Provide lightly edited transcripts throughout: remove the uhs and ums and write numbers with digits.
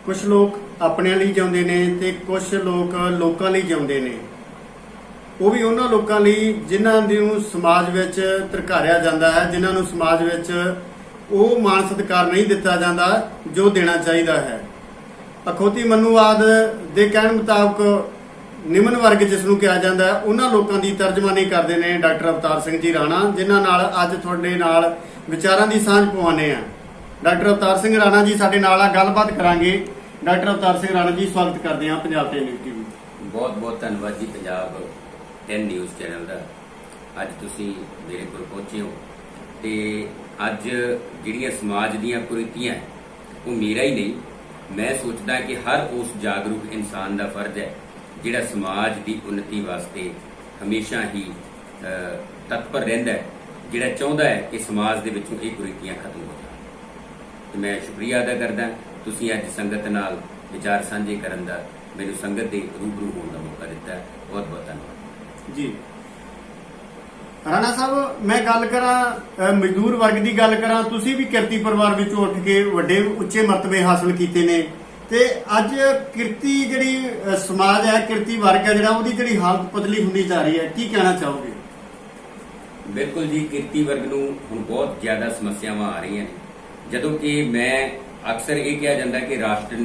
कुछ लोग अपने लिए जिਉਂਦੇ ਨੇ ਤੇ ਕੁਝ ਲੋਕ ਲੋਕਾਂ ਲਈ ਜਿਉਂਦੇ ਨੇ। ਉਹ ਵੀ ਉਹਨਾਂ ਲੋਕਾਂ ਲਈ ਜਿਨ੍ਹਾਂ ਨੂੰ ਸਮਾਜ ਵਿੱਚ ਧਰਕਾਰਿਆ ਜਾਂਦਾ ਹੈ, ਜਿਨ੍ਹਾਂ ਨੂੰ ਸਮਾਜ ਵਿੱਚ ਉਹ ਮਾਣ ਸਤਿਕਾਰ ਨਹੀਂ ਦਿੱਤਾ ਜਾਂਦਾ ਜੋ ਦੇਣਾ ਚਾਹੀਦਾ ਹੈ। ਅਖੌਤੀ ਮਨੂਵਾਦ ਦੇ ਕਹਿਣ ਮੁਤਾਬਕ ਨਿਮਨ ਵਰਗ ਜਿਸ ਨੂੰ ਕਿਹਾ ਜਾਂਦਾ ਹੈ, ਉਹਨਾਂ ਲੋਕਾਂ ਦੀ ਤਰਜਮਾਨੀ ਕਰਦੇ ਨੇ ਡਾਕਟਰ ਅਵਤਾਰ ਸਿੰਘ ਜੀ ਰਾਣਾ, ਜਿਨ੍ਹਾਂ ਨਾਲ ਅੱਜ ਤੁਹਾਡੇ ਨਾਲ ਵਿਚਾਰਾਂ ਦੀ ਸਾਂਝ ਪਵਾਉਂਦੇ ਆ। ਡਾਕਟਰ ਅਵਤਾਰ ਸਿੰਘ ਰਾਣਾ ਜੀ ਸਾਡੇ ਨਾਲ ਆ, ਗੱਲਬਾਤ ਕਰਾਂਗੇ। ਡਾਕਟਰ ਅਵਤਾਰ ਸਿੰਘ ਰਾਣਾ ਜੀ, ਸਵਾਗਤ ਕਰਦੇ ਹਾਂ ਪੰਜਾਬ ਤੇ ਨਿਊਜ਼ ਟੀਵੀ। बहुत बहुत धन्यवाद जी पंजाब 10 न्यूज़ चैनल का। अज तुसी मेरे को पहुंचे हो तो अज जिहड़ियां समाज दीयां कुरीतियां वो मेरा ही नहीं, मैं सोचदा कि हर उस जागरूक इंसान का फर्ज है जिहड़ा समाज की उन्नति वास्ते हमेशा ही तत्पर रहिंदा है, जिहड़ा चाहुंदा है कि समाज दे विचों ये कुरीतियां खत्म हो जाण। ते मैं शुक्रिया अदा करदा तुसी अज संगत नाल विचार सांझे करन दा मैनूं संगत दे रूबरू होने का मौका दिता है। बहुत बहुत धन्यवाद जी। राणा साहब, मैं गल करा मजदूर वर्ग की गल करा, तुसी भी किरती परिवार विचों उठ के वड्डे उच्चे मरतबे हासिल कीते ने ते अज किरती जिहड़ी समाज है, किरती वर्ग है जिहड़ा, उहदी जिहड़ी हालत पतली हुंदी जा रही है, की कहना चाहोगे? बिल्कुल जी, किरती वर्ग नूं हुण बहुत ज्यादा समस्यावां आ रही हैं। जदों कि मैं अक्सर ये कहा जाता है कि राष्ट्र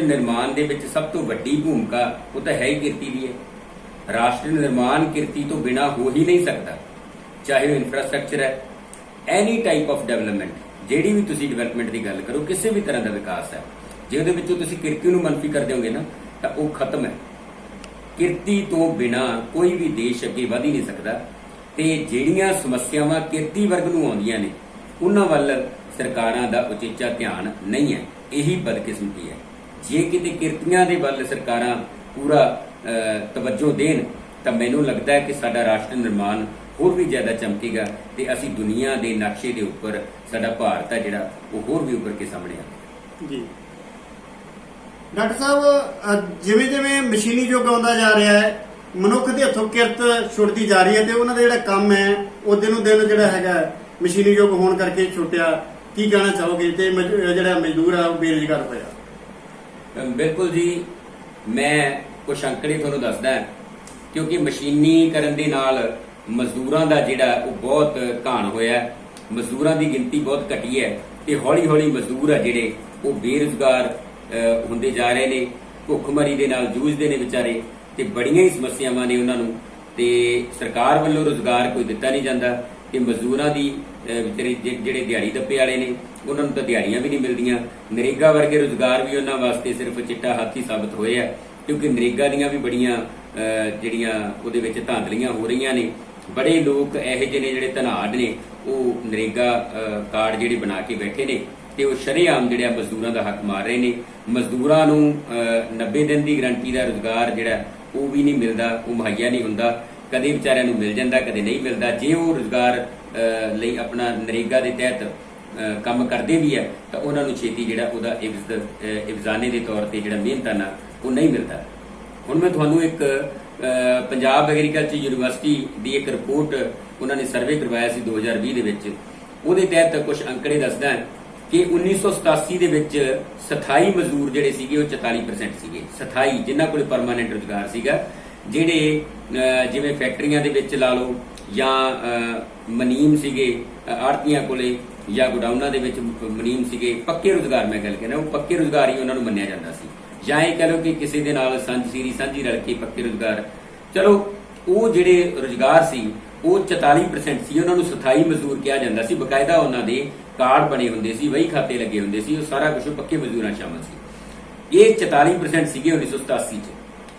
निर्माण दे विच सब तो वड्डी भूमिका वो तो है ही किरती दी है। राष्ट्र निर्माण किरती तो बिना हो ही नहीं सकता, चाहे वो इंफ्रास्ट्रक्चर है, एनी टाइप ऑफ डेवलपमेंट, जिहड़ी भी तुसीं डेवलपमेंट की गल करो, किसी भी तरह का विकास है, जे उहदे विचों तुसीं किरती नूं मनफी कर दोगे ना तो वो खत्म है। किरती तो बिना कोई भी देश अगे वध ही नहीं सकता। ते जिहड़ियां समस्यावां किरती वर्ग नूं आउंदियां ने उन्हां वल सरकारां दा उचेचा ध्यान नहीं है। यही बदकिस्मती है। जे किते किरतियां दे वल सरकारां पूरा तवज्जो देन तो मैनूं लगदा है कि साडा राष्ट्र निर्माण होर भी ज्यादा चमकेगा ते असीं दुनिया दे नक्शे दे उपर साडा भारत है जिहड़ा वो होर भी उभर के सामने आएगा। जी डॉक्टर साहब, जिवें जिवें मशीनी युग आउंदा जा रहा है, मनुख दे हत्थों किरत छुटदी जा रही है ते उन्हां दा जिहड़ा काम है वो दिनों दिन जिहड़ा हैगा मशीनी युग होण करके छुटिया, की कहना चाहोगे? ते जिहड़ा मजदूर है बेरोजगार होया। बिल्कुल जी, मैं कुछ अंकड़े तुहानूं दसदा क्योंकि मशीनीकरण दे नाल मजदूरां दा जिहड़ा वो बहुत घाण होया, मजदूरां दी गिनती बहुत घटी है ते हौली हौली मजदूर है जिहड़े वो बेरोजगार हुंदे जा रहे ने, भुखमरी दे नाल जूझदे ने विचारे ते बड़ियां ही समस्यावां ने उन्हां नूं ते सरकार वल्लों रोजगार कोई दिता नहीं जांदा ते मजदूरां दी विचारे जिहड़े दिहाड़ी दप्पे वाले ने उन्हां नूं तां दिहाड़ियां भी नहीं मिलदियां। नरेगा वर्गे रोजगार भी उन्हां वास्ते सिर्फ चिट्टा हत्थ ही साबित होए आ, क्योंकि नरेगा दीयां भी बड़ियां जिहड़ियां उहदे विच धांधलियां हो रहीआं ने। बड़े लोग इहो ਜਿਹੇ ने जिहड़े धनाड़ ने वो नरेगा कार्ड जिहड़े बना के बैठे ने ते वो शरेआम जिहड़ा मजदूरां दा हक मार रहे ने। मजदूरां नूं 90 दिन की गारंटी का रोजगार जिहड़ा वो भी नहीं मिलता, वो मुहैया नहीं हुंदा, कदे विचारिਆਂ ਨੂੰ मिल जाता कदे नहीं मिलता। जे वो रोजगार ਲਈ अपना नरेगा के तहत काम करते भी है तो उन्होंने छेती जिहड़ा उहदा इवजाने के तौर पर जिहड़ा मेहनताना वो नहीं मिलता। हुण मैं तुहानूं एक पंजाब एग्रीकल्चर यूनिवर्सिटी की एक रिपोर्ट उन्होंने सर्वे करवाया सी 2020 दे विच, उहदे तहत कुछ अंकड़े दसदा कि 1987 दे विच स्थाई मजदूर जिहड़े सीगे वो 44% सीगे। स्थाई जिन्हां कोल परमानेंट रोजगार सीगा, जिहड़े जिवें फैक्टरीआं दे विच ला लो या मनीम सीगे आड़तियां कोले या गोडाउनां दे विच मनीम सीगे, पक्के रोजगार मैं गल करना, वो पक्के रोजगार ही उन्हां नूं मन्निया जांदा सी। ਜਾਂ ਇਹ ਕਹ ਲਓ ਕਿ ਕਿਸੇ ਦੇ ਨਾਲ ਸਾਂਝੀ ਰਲ ਕੇ ਪੱਕੇ ਰੁਜ਼ਗਾਰ, ਚਲੋ ਉਹ ਜਿਹੜੇ ਰੁਜ਼ਗਾਰ ਸੀ ਉਹ 44% ਸੀ, ਉਹਨਾਂ ਨੂੰ ਸਥਾਈ ਮਜ਼ਦੂਰ ਕਿਹਾ ਜਾਂਦਾ ਸੀ। ਬਕਾਇਦਾ ਉਹਨਾਂ ਦੇ ਕਾਰਡ ਬਣੇ ਹੁੰਦੇ ਸੀ, ਵਹੀ ਖਾਤੇ ਲੱਗੇ ਹੁੰਦੇ ਸੀ, ਉਹ ਸਾਰਾ ਕੁਝ ਪੱਕੇ ਮਜ਼ਦੂਰਾਂ ਸ਼ਾਮਲ ਸੀ। ਇਹ 44% ਸੀਗੇ 1987 ਚ,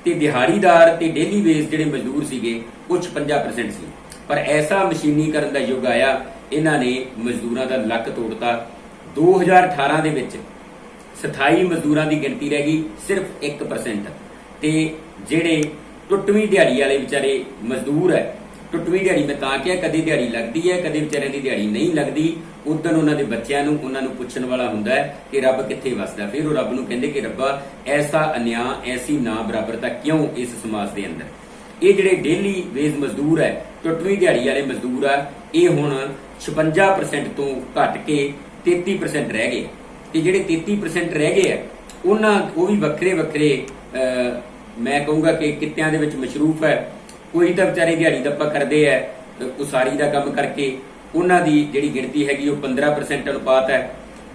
ਤੇ ਦਿਹਾੜੀਦਾਰ ਤੇ ਡੇਲੀ ਵੇਜ ਜਿਹੜੇ ਮਜ਼ਦੂਰ ਸੀਗੇ ਉਹ 56% ਸੀ। ਪਰ ਐਸਾ ਮਸ਼ੀਨੀਕਰਨ ਦਾ ਯੁੱਗ ਆਇਆ, ਇਹਨਾਂ ਨੇ ਮਜ਼ਦੂਰਾਂ ਦਾ ਲੱਕ ਤੋੜਤਾ। 2018 ਦੇ ਵਿੱਚ ਸਥਾਈ ਮਜ਼ਦੂਰਾਂ ਦੀ ਗਿਣਤੀ ਰਹਿ ਗਈ ਸਿਰਫ 1%, ਤੇ ਜਿਹੜੇ ਟੁੱਟਵੀਂ ਦਿਹਾੜੀ ਵਾਲੇ ਵਿਚਾਰੇ ਮਜ਼ਦੂਰ ਹੈ, ਟੁੱਟਵੀਂ ਦਿਹਾੜੀ ਮੈਂ ਤਾਂ ਕਿਹਾ ਕਦੇ ਦਿਹਾੜੀ ਲੱਗਦੀ ਹੈ, ਕਦੇ ਵਿਚਾਰਿਆਂ ਦੀ ਦਿਹਾੜੀ ਨਹੀਂ ਲੱਗਦੀ। ਉਦੋਂ ਉਹਨਾਂ ਦੇ ਬੱਚਿਆਂ ਨੂੰ ਉਹਨਾਂ ਨੂੰ ਪੁੱਛਣ ਵਾਲਾ ਹੁੰਦਾ ਹੈ ਕਿ ਰੱਬ ਕਿੱਥੇ ਵਸਦਾ। ਫਿਰ ਉਹ ਰੱਬ ਨੂੰ ਕਹਿੰਦੇ ਕਿ ਰੱਬਾ ਐਸਾ ਅਨਿਆਂ, ਐਸੀ ਨਾ ਬਰਾਬਰਤਾ ਕਿਉਂ ਇਸ ਸਮਾਜ ਦੇ ਅੰਦਰ। ਇਹ ਜਿਹੜੇ ਡੇਲੀ ਵੇਜ ਮਜ਼ਦੂਰ ਹੈ, ਟੁੱਟਵੀਂ ਦਿਹਾੜੀ ਵਾਲੇ ਮਜ਼ਦੂਰ ਆ, ਇਹ ਹੁਣ 56% ਤੋਂ ਘਟ ਕੇ 33% ਰਹਿ ਗਏ। ਤੇ ਜਿਹੜੇ 33% ਰਹਿ ਗਏ ਆ ਉਹ ਵੀ ਵੱਖਰੇ ਵੱਖਰੇ ਮੈਂ ਕਹੂੰਗਾ ਕਿ ਕਿੱਤਿਆਂ ਦੇ ਵਿੱਚ ਮਸ਼ਰੂਫ ਹੈ। ਕੋਈ ਤਾਂ ਵਿਚਾਰੇ ਦਿਹਾੜੀ ਦੱਪਾ ਕਰਦੇ ਆ, ਉਸਾਰੀ ਦਾ ਕੰਮ ਕਰਕੇ, ਉਹਨਾਂ ਦੀ ਜਿਹੜੀ ਗਿਣਤੀ ਹੈਗੀ ਉਹ 15% ਅਨੁਪਾਤ ਹੈ।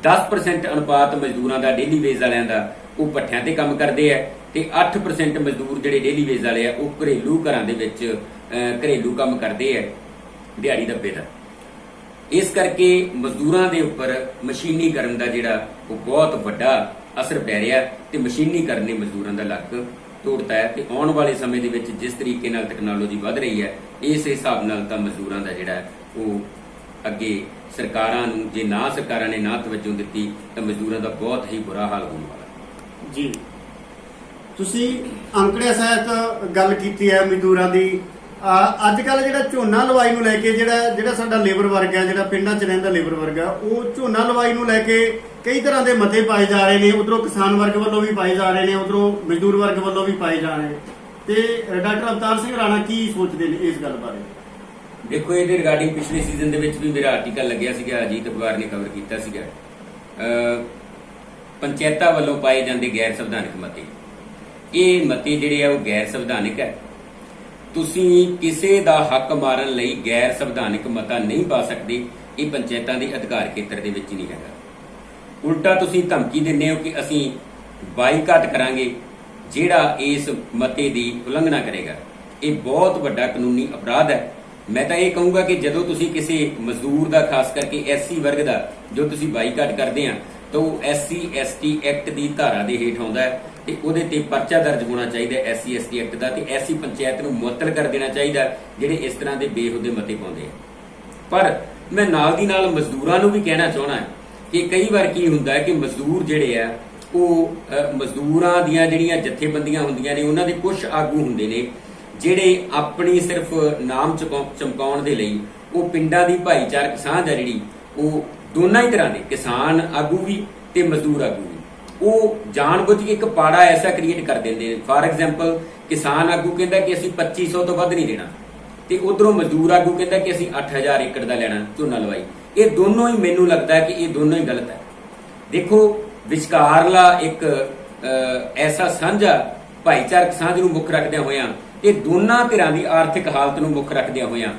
10% ਅਨੁਪਾਤ ਮਜ਼ਦੂਰਾਂ ਦਾ ਡੇਲੀ ਵੇਜ ਵਾਲਿਆਂ ਦਾ ਉਹ ਭੱਠਿਆਂ ਤੇ ਕੰਮ ਕਰਦੇ ਆ, ਤੇ 8% ਮਜ਼ਦੂਰ ਜਿਹੜੇ ਡੇਲੀ ਵੇਜ ਵਾਲੇ ਆ ਉਹ ਘਰੇਲੂ ਘਰਾਂ ਦੇ ਵਿੱਚ ਘਰੇਲੂ ਕੰਮ ਕਰਦੇ ਆ ਦਿਹਾੜੀ ਦੱਪੇ ਦਾ। ਇਸ ਕਰਕੇ ਮਜ਼ਦੂਰਾਂ ਦੇ ਉੱਪਰ ਮਸ਼ੀਨੀਕਰਨ ਦਾ ਜਿਹੜਾ ਉਹ ਬਹੁਤ ਵੱਡਾ ਅਸਰ ਪੈ ਰਿਹਾ, ਤੇ ਮਸ਼ੀਨੀਕਰਨ ਨੇ ਮਜ਼ਦੂਰਾਂ ਦਾ ਲੱਕ ਤੋੜਤਾ ਹੈ। ਤੇ ਆਉਣ ਵਾਲੇ ਸਮੇਂ ਦੇ ਵਿੱਚ ਜਿਸ ਤਰੀਕੇ ਨਾਲ ਤਕਨਾਲੋਜੀ ਵੱਧ ਰਹੀ ਹੈ, ਇਸ ਹਿਸਾਬ ਨਾਲ ਤਾਂ ਮਜ਼ਦੂਰਾਂ ਦਾ ਜਿਹੜਾ ਉਹ ਅੱਗੇ ਸਰਕਾਰਾਂ ਨੂੰ, ਜੇ ਨਾ ਸਰਕਾਰਾਂ ਨੇ ਨਾ ਤਵੱਜੋ ਦਿੱਤੀ ਤਾਂ ਮਜ਼ਦੂਰਾਂ ਦਾ ਬਹੁਤ ਹੀ ਬੁਰਾ ਹਾਲ ਹੋਣ ਵਾਲਾ। ਜੀ, ਤੁਸੀਂ ਅੰਕੜਿਆਂ ਸਹਿਤ ਗੱਲ ਕੀਤੀ ਹੈ ਮਜ਼ਦੂਰਾਂ ਦੀ। ਅੱਜ ਕੱਲ ਜਿਹੜਾ ਝੋਨਾ ਲਵਾਈ ਨੂੰ ਲੈ ਕੇ ਜਿਹੜਾ ਸਾਡਾ ਲੇਬਰ ਵਰਗ ਹੈ, ਜਿਹੜਾ ਪਿੰਡਾਂ 'ਚ ਰਹਿੰਦਾ ਲੇਬਰ ਵਰਗ ਹੈ, ਉਹ ਝੋਨਾ ਲਵਾਈ ਨੂੰ ਲੈ ਕੇ ਕਈ ਤਰ੍ਹਾਂ ਦੇ ਮਤੇ ਪਾਏ ਜਾ ਰਹੇ ਨੇ। ਉਧਰੋਂ ਕਿਸਾਨ ਵਰਗ ਵੱਲੋਂ ਵੀ ਪਾਏ ਜਾ ਰਹੇ ਨੇ, ਉਧਰੋਂ ਮਜ਼ਦੂਰ ਵਰਗ ਵੱਲੋਂ ਵੀ ਪਾਏ ਜਾ ਰਹੇ ਨੇ। ਤੇ ਡਾਕਟਰ ਅਵਤਾਰ ਸਿੰਘ ਰਾਣਾ ਕੀ ਸੋਚਦੇ ਨੇ ਇਸ ਗੱਲ ਬਾਰੇ? ਦੇਖੋ, ਇਹਦੇ ਰਿਗਾਰਡਿੰਗ ਪਿਛਲੇ ਸੀਜ਼ਨ ਦੇ ਵਿੱਚ ਵੀ ਮੇਰਾ ਆਰਟੀਕਲ ਲੱਗਿਆ ਸੀਗਾ, ਅਜੀਤ ਅਖਬਾਰ ਨੇ ਕਵਰ ਕੀਤਾ ਸੀਗਾ। ਪੰਚਾਇਤਾਂ ਵੱਲੋਂ ਪਾਏ ਜਾਂਦੇ ਗੈਰ ਸੰਵਿਧਾਨਕ ਮਤੇ, ਇਹ ਮਤੇ ਜਿਹੜੇ ਆ ਉਹ ਗੈਰ ਸੰਵਿਧਾਨਕ ਹੈ। ਤੁਸੀਂ ਕਿਸੇ ਦਾ ਹੱਕ ਮਾਰਨ ਲਈ ਗੈਰ ਸੰਵਿਧਾਨਕ ਮਤਾ ਨਹੀਂ ਪਾ ਸਕਦੇ। ਇਹ ਪੰਚਾਇਤਾਂ ਦੇ ਅਧਿਕਾਰ ਖੇਤਰ ਦੇ ਵਿੱਚ ਨਹੀਂ ਹੈਗਾ। ਉਲਟਾ ਤੁਸੀਂ ਧਮਕੀ ਦਿੰਦੇ ਹੋ ਕਿ ਅਸੀਂ ਬਾਈਕਾਟ ਕਰਾਂਗੇ ਜਿਹੜਾ ਇਸ ਮਤੇ ਦੀ ਉਲੰਘਣਾ ਕਰੇਗਾ। ਇਹ ਬਹੁਤ ਵੱਡਾ ਕਾਨੂੰਨੀ ਅਪਰਾਧ ਹੈ। ਮੈਂ ਤਾਂ ਇਹ ਕਹੂੰਗਾ ਕਿ ਜਦੋਂ ਤੁਸੀਂ ਕਿਸੇ ਮਜ਼ਦੂਰ ਦਾ, ਖਾਸ ਕਰਕੇ ਐਸਸੀ ਵਰਗ ਦਾ ਜੋ ਤੁਸੀਂ ਬਾਈਕਾਟ ਕਰਦੇ ਆ, ਤਾਂ ਉਹ SC ST ਐਕਟ ਦੀ ਧਾਰਾ ਦੇ ਹੇਠ ਆਉਂਦਾ ਹੈ, ਤੇ ਉਹਦੇ ਤੇ ਪਰਚਾ ਦਰਜ ਹੋਣਾ ਚਾਹੀਦਾ SC ST ਐਕਟ ਦਾ, ਤੇ ਐਸੀ ਪੰਚਾਇਤ ਨੂੰ ਮੁਅੱਤਲ ਕਰ ਦੇਣਾ ਚਾਹੀਦਾ ਜਿਹੜੇ ਇਸ ਤਰ੍ਹਾਂ ਦੇ ਬੇਹੂਦੇ ਮਤੇ ਪਾਉਂਦੇ ਆ। ਪਰ ਮੈਂ ਨਾਲ ਦੀ ਨਾਲ ਮਜ਼ਦੂਰਾਂ ਨੂੰ ਵੀ ਕਹਿਣਾ ਚਾਹਣਾ ਹੈ ਕਿ ਕਈ ਵਾਰ ਕੀ ਹੁੰਦਾ ਹੈ ਕਿ ਮਜ਼ਦੂਰ ਜਿਹੜੇ ਆ ਉਹ ਮਜ਼ਦੂਰਾਂ ਦੀਆਂ ਜਿਹੜੀਆਂ ਜਥੇਬੰਦੀਆਂ ਹੁੰਦੀਆਂ ਨੇ, ਉਹਨਾਂ ਦੇ ਕੁਝ ਆਗੂ ਹੁੰਦੇ ਨੇ ਜਿਹੜੇ ਆਪਣੀ ਸਿਰਫ ਨਾਮ ਚਮਕਾਉਣ ਦੇ ਲਈ ਉਹ ਪਿੰਡਾਂ ਦੀ ਭਾਈਚਾਰਕ ਸਾਂਝ ਹੈ ਜਿਹੜੀ ਉਹ ਦੋਨਾਂ ਹੀ ਤਰ੍ਹਾਂ ਦੇ, ਕਿਸਾਨ ਆਗੂ ਵੀ ਤੇ ਮਜ਼ਦੂਰ ਆਗੂ ਵੀ, ਉਹ ਜਾਣਬੁੱਝ ਕੇ ਇੱਕ ਪਾੜਾ ਐਸਾ ਕ੍ਰੀਏਟ ਕਰ ਦਿੰਦੇ ਨੇ। ਫਾਰ ਐਗਜ਼ਾਮਪਲ, ਕਿਸਾਨ ਆਗੂ ਕਹਿੰਦਾ ਕਿ ਅਸੀਂ 2500 ਤੋਂ ਵੱਧ ਨਹੀਂ ਦੇਣਾ, ਤੇ ਉਧਰੋਂ ਮਜ਼ਦੂਰ ਆਗੂ ਕਹਿੰਦਾ ਕਿ ਅਸੀਂ 8000 ਏਕੜ ਦਾ ਲੈਣਾ ਝੋਨਾ ਲਵਾਈ। ਇਹ ਦੋਨੋਂ ਹੀ, ਮੈਨੂੰ ਲੱਗਦਾ ਹੈ ਕਿ ਇਹ ਦੋਨੋਂ ਹੀ ਗਲਤ ਹੈ। ਦੇਖੋ, ਵਿਚਕਾਰਲਾ ਇੱਕ ਐਸਾ ਸਾਂਝਾ ਭਾਈਚਾਰਕ ਸਾਂਝ ਨੂੰ ਮੁੱਖ ਰੱਖਦਿਆਂ ਹੋਇਆਂ ਤੇ ਦੋਨਾਂ ਧਿਰਾਂ ਦੀ ਆਰਥਿਕ ਹਾਲਤ ਨੂੰ ਮੁੱਖ ਰੱਖਦਿਆਂ ਹੋਇਆਂ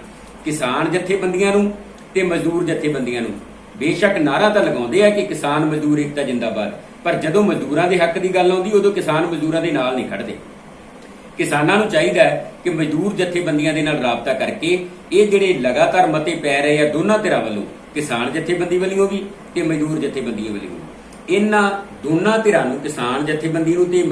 ਕਿਸਾਨ ਜਥੇਬੰਦੀਆਂ ਨੂੰ ਤੇ ਮਜ਼ਦੂਰ ਜਥੇਬੰਦੀਆਂ ਨੂੰ ਬੇਸ਼ੱਕ ਨਾਰਾ ਤਾਂ ਲਗਾਉਂਦੇ ਆ ਕਿ ਕਿਸਾਨ ਮਜ਼ਦੂਰ ਏਕਤਾ ਜਿੰਦਾਬਾਦ, ਪਰ ਜਦੋਂ ਮਜ਼ਦੂਰਾਂ ਦੇ ਹੱਕ ਦੀ ਗੱਲ ਆਉਂਦੀ ਉਦੋਂ ਕਿਸਾਨ ਮਜ਼ਦੂਰਾਂ ਦੇ ਨਾਲ ਨਹੀਂ ਖੜਦੇ। ਕਿਸਾਨਾਂ ਨੂੰ ਚਾਹੀਦਾ ਹੈ ਕਿ ਮਜ਼ਦੂਰ ਜਥੇਬੰਦੀਆਂ ਦੇ ਨਾਲ ਰਾਬਤਾ ਕਰਕੇ ਇਹ ਜਿਹੜੇ ਲਗਾਤਾਰ ਮਤੇ ਪੈ ਰਹੇ ਆ ਦੋਨਾਂ ਧਿਰਾਂ ਵੱਲੋਂ, ਕਿਸਾਨ ਜਥੇਬੰਦੀ ਵੱਲੋਂ ਵੀ ਤੇ ਮਜ਼ਦੂਰ ਜਥੇਬੰਦੀਆਂ ਵੱਲੋਂ ਵੀ, ਇਹਨਾਂ ਦੋਨਾਂ ਧਿਰਾਂ ਨੂੰ, ਕਿਸਾਨ ਜਥੇਬੰਦੀ ਨੂੰ ਤੇ